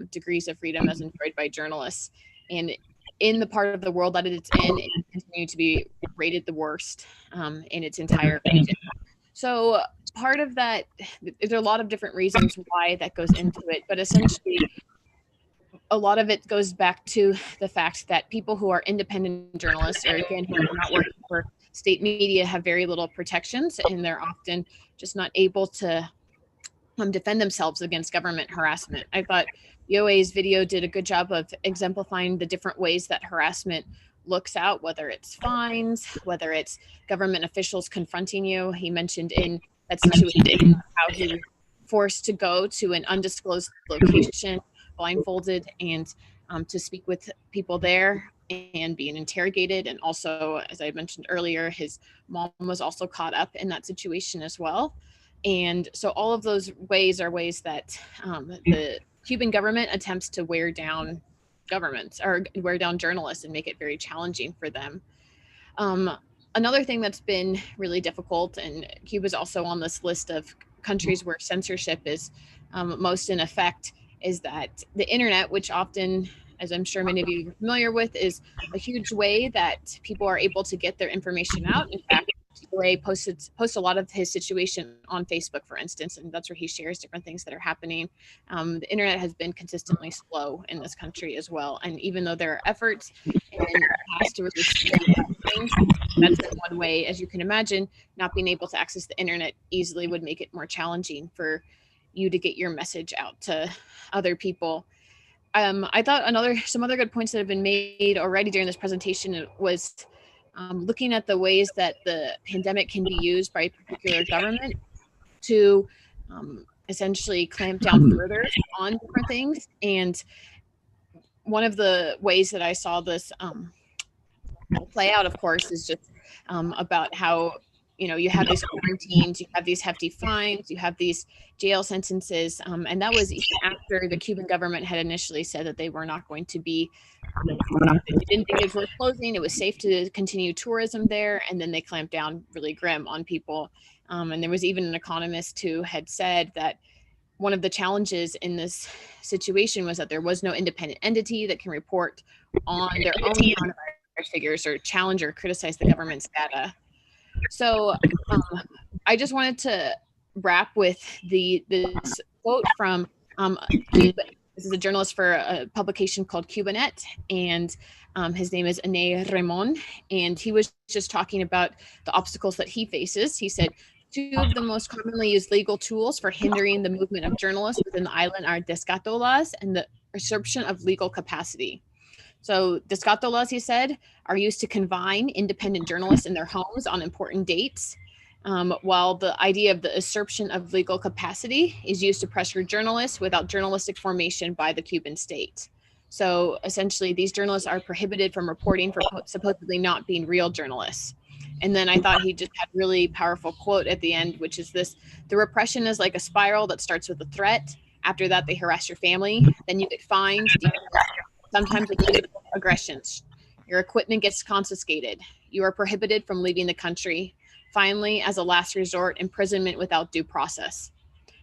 degrees of freedom as enjoyed by journalists. And in the part of the world that it's in, it continues to be rated the worst in its entire region. So part of that, there are a lot of different reasons why that goes into it, but essentially a lot of it goes back to the fact that people who are independent journalists, or again, who are not working for state media, have very little protections, and they're often just not able to defend themselves against government harassment. I thought Yoe's video did a good job of exemplifying the different ways that harassment looks out, whether it's fines, whether it's government officials confronting you. He mentioned in that situation how he was forced to go to an undisclosed location, blindfolded, and to speak with people there and being interrogated. And also, as I mentioned earlier, his mom was also caught up in that situation as well. And so all of those ways are ways that the Cuban government attempts to wear down governments or wear down journalists and make it very challenging for them. Another thing that's been really difficult, and Cuba's also on this list of countries where censorship is most in effect, is that the internet, which often, as I'm sure many of you are familiar with, is a huge way that people are able to get their information out. In fact, Ray posts a lot of his situation on Facebook, for instance, and that's where he shares different things that are happening. The internet has been consistently slow in this country as well. And even though there are efforts in the past to really speed up things, that's been one way. As you can imagine, not being able to access the internet easily would make it more challenging for you to get your message out to other people. I thought some other good points that have been made already during this presentation was looking at the ways that the pandemic can be used by a particular government to essentially clamp down further on different things. And one of the ways that I saw this play out, of course, is just about how you have these quarantines, you have these hefty fines, you have these jail sentences. And that was even after the Cuban government had initially said that they were not going to be, they didn't think it was worth closing. It was safe to continue tourism there. And then they clamped down really grim on people. And there was even an economist who had said that one of the challenges in this situation was that there was no independent entity that can report on their own coronavirus figures or challenge or criticize the government's data. So I just wanted to wrap with this quote from Cuba. This is a journalist for a publication called Cubanet, and his name is Ane Ramon, and he was just talking about the obstacles that he faces. He said, 2 of the most commonly used legal tools for hindering the movement of journalists within the island are descatolas and the usurpation of legal capacity. So descatolas, he said, are used to confine independent journalists in their homes on important dates, while the idea of the usurpation of legal capacity is used to pressure journalists without journalistic formation by the Cuban state. So essentially, these journalists are prohibited from reporting for supposedly not being real journalists. And then I thought he just had a really powerful quote at the end, which is this: the repression is like a spiral that starts with a threat. After that, they harass your family. Then you get fined, sometimes with physical aggressions. Your equipment gets confiscated. You are prohibited from leaving the country. Finally, as a last resort, imprisonment without due process.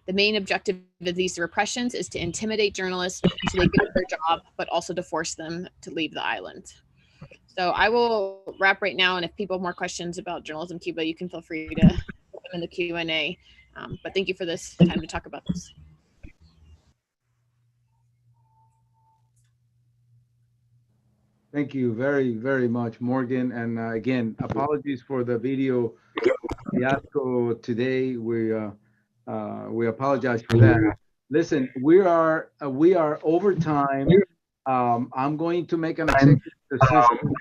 The main objective of these repressions is to intimidate journalists so they give up their job, but also to force them to leave the island. So I will wrap right now, and if people have more questions about journalism Cuba, you can feel free to put them in the Q&A. But thank you for this time to talk about this. Thank you very, very much, Morgan. And again, apologies for the video fiasco today. We apologize for that. Listen, we are over time. I'm going to make an executive decision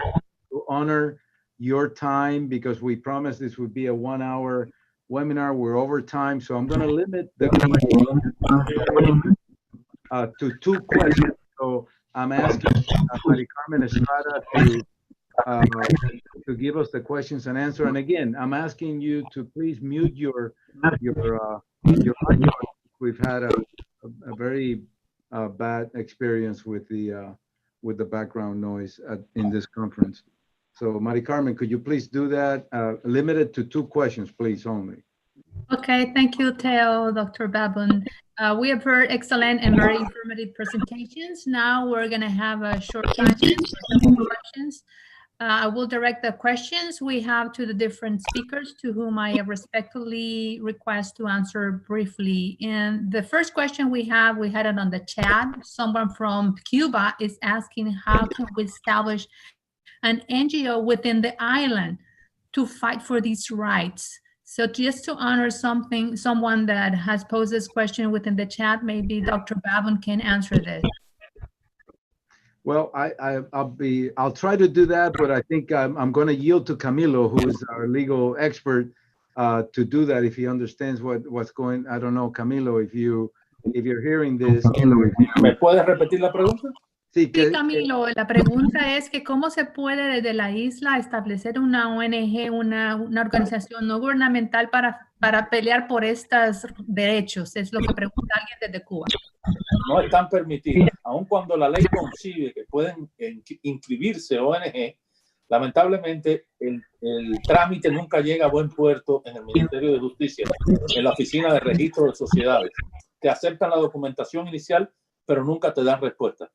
to honor your time because we promised this would be a 1-hour webinar. We're over time, so I'm going to limit the questions to 2 questions. So I'm asking Mari Carmen Estrada to give us the questions and answer. And again, I'm asking you to please mute your microphone. We've had a very bad experience with the background noise in this conference. So Mari Carmen, could you please do that? Limit it to 2 questions, please, only. Okay, thank you, Theo, Dr. Babun. We have heard excellent and very informative presentations. Now we're going to have a short time for questions. I will direct the questions we have to the different speakers, to whom I respectfully request to answer briefly. And the first question we had it on the chat. Someone from Cuba is asking, how can we establish an NGO within the island to fight for these rights? So just to honor someone that has posed this question within the chat, maybe Dr. Babun can answer this. Well, I'll try to do that, but I think I'm going to yield to Camilo, who is our legal expert, to do that if he understands what's going. I don't know, Camilo, if you're hearing this. ¿Me puedes repetir la pregunta? Sí, Camilo, la pregunta es que cómo se puede desde la isla establecer una ONG, una organización no gubernamental para pelear por estos derechos, es lo que pregunta alguien desde Cuba. No están permitidas, aun cuando la ley concibe que pueden inscribirse ONG, lamentablemente el trámite nunca llega a buen puerto en el Ministerio de Justicia, en la Oficina de Registro de Sociedades. Te aceptan la documentación inicial, pero nunca te dan respuesta.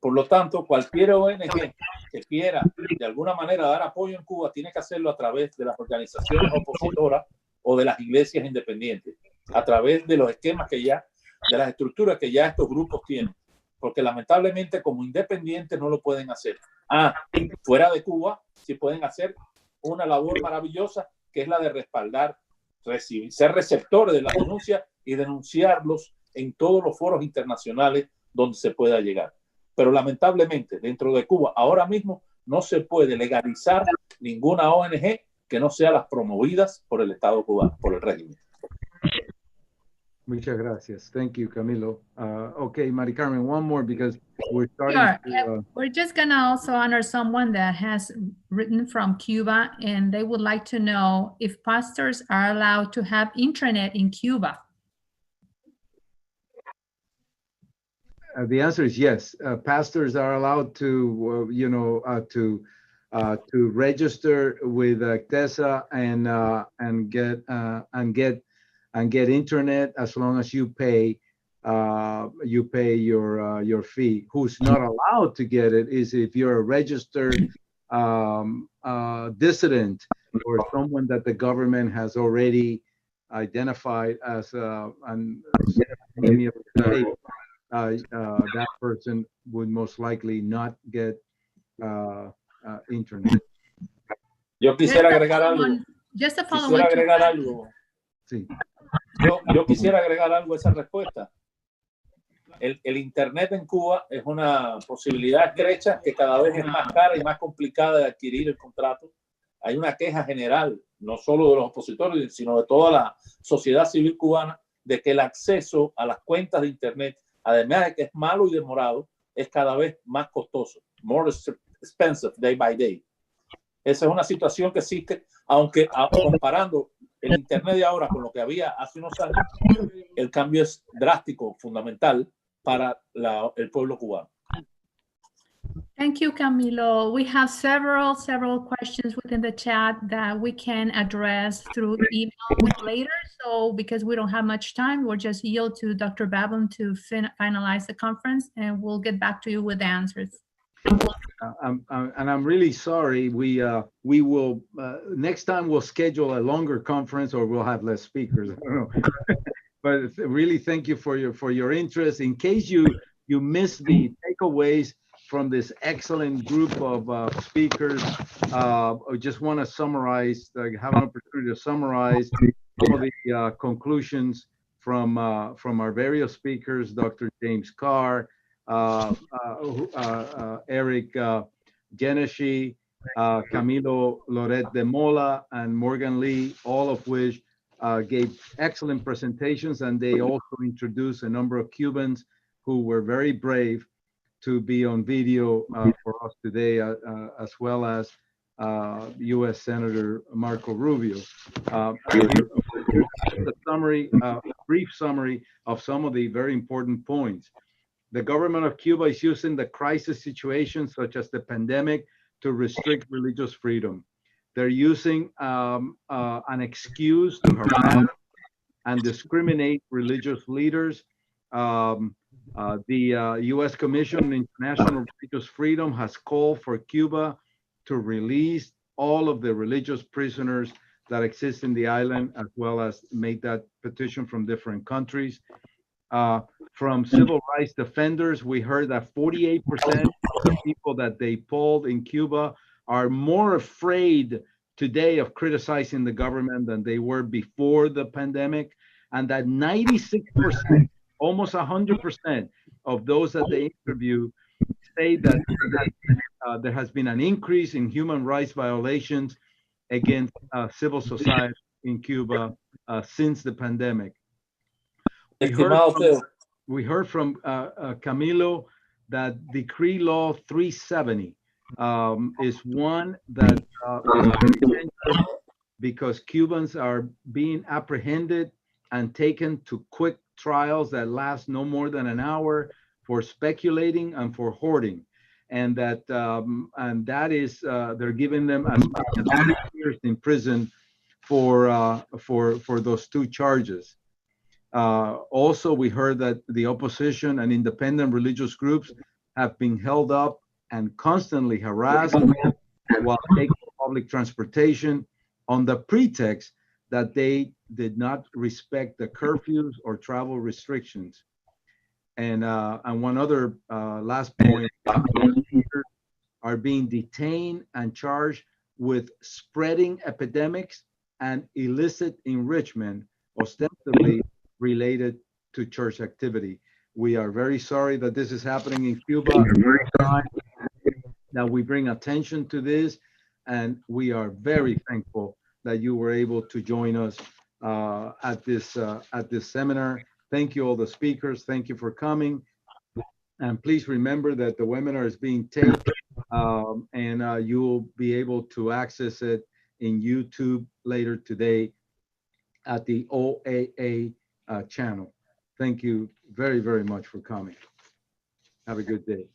Por lo tanto, cualquier ONG que quiera de alguna manera dar apoyo en Cuba tiene que hacerlo a través de las organizaciones opositoras o de las iglesias independientes, a través de los esquemas de las estructuras que ya estos grupos tienen, porque lamentablemente como independientes no lo pueden hacer. Fuera de Cuba sí pueden hacer una labor maravillosa, que es la de respaldar, ser receptores de las denuncias y denunciarlos en todos los foros internacionales donde se pueda llegar. Pero lamentablemente dentro de Cuba ahora mismo no se puede legalizar ninguna ONG que no sea las promovidas por el Estado cubano, por el régimen. Muchas gracias. Thank you, Camilo. Okay, Mari Carmen, one more because we're starting Sure. to, We're just gonna also honor someone that has written from Cuba, and they would like to know if pastors are allowed to have internet in Cuba. the answer is yes. Pastors are allowed to, to register with TESA and get internet as long as you pay your fee. Who's not allowed to get it is if you're a registered dissident or someone that the government has already identified as an enemy of the state. That person would most likely not get internet. Yo quisiera agregar algo. Just a follow Quisiera on to agregar that. algo. Sí. Yo quisiera agregar algo a esa respuesta. El Internet en Cuba es una posibilidad estrecha que cada vez es más cara y más complicada de adquirir el contrato. Hay una queja general, no solo de los opositores, sino de toda la sociedad civil cubana, de que el acceso a las cuentas de Internet, además de que es malo y demorado, es cada vez más costoso. More expensive day by day. Esa es una situación que existe, aunque comparando el Internet de ahora con lo que había hace unos años, el cambio es drástico, fundamental para el pueblo cubano. Thank you, Camilo. We have several questions within the chat that we can address through email later. So because we don't have much time, we'll just yield to Dr. Babin to finalize the conference, and we'll get back to you with answers. And I'm really sorry. We will next time we'll schedule a longer conference, or we'll have less speakers. I don't know. But really, thank you for your interest. In case you missed the takeaways from this excellent group of speakers, I just want to summarize. Have an opportunity to summarize some of the conclusions from our various speakers: Dr. James Carr, Eric Geneshi, Camilo Loret de Mola, and Morgan Lee, all of which gave excellent presentations, and they also introduced a number of Cubans who were very brave to be on video for us today, as well as U.S. Senator Marco Rubio. A brief summary of some of the very important points. The government of Cuba is using the crisis situations such as the pandemic to restrict religious freedom. They're using an excuse to harass and discriminate religious leaders. The U.S. Commission on International Religious Freedom has called for Cuba to release all of the religious prisoners that exist in the island, as well as make that petition from different countries. From civil rights defenders, we heard that 48% of the people that they polled in Cuba are more afraid today of criticizing the government than they were before the pandemic, and that 96%, almost 100% of those that they interview say that there has been an increase in human rights violations against civil society in Cuba since the pandemic. We heard from Camilo that Decree Law 370 is one that is dangerous because Cubans are being apprehended and taken to quick trials that last no more than an hour for speculating and for hoarding, and that is they're giving them as much as 6 years in prison for those two charges. Also, we heard that the opposition and independent religious groups have been held up and constantly harassed while taking public transportation on the pretext that they did not respect the curfews or travel restrictions. And one other last point, are being detained and charged with spreading epidemics and illicit enrichment, ostensibly related to church activity. We are very sorry that this is happening in Cuba. That we bring attention to this, and we are very thankful that you were able to join us at this seminar. Thank you, all the speakers. Thank you for coming. And please remember that the webinar is being taped, and you will be able to access it in YouTube later today at the OAA channel. Thank you very, very much for coming. Have a good day.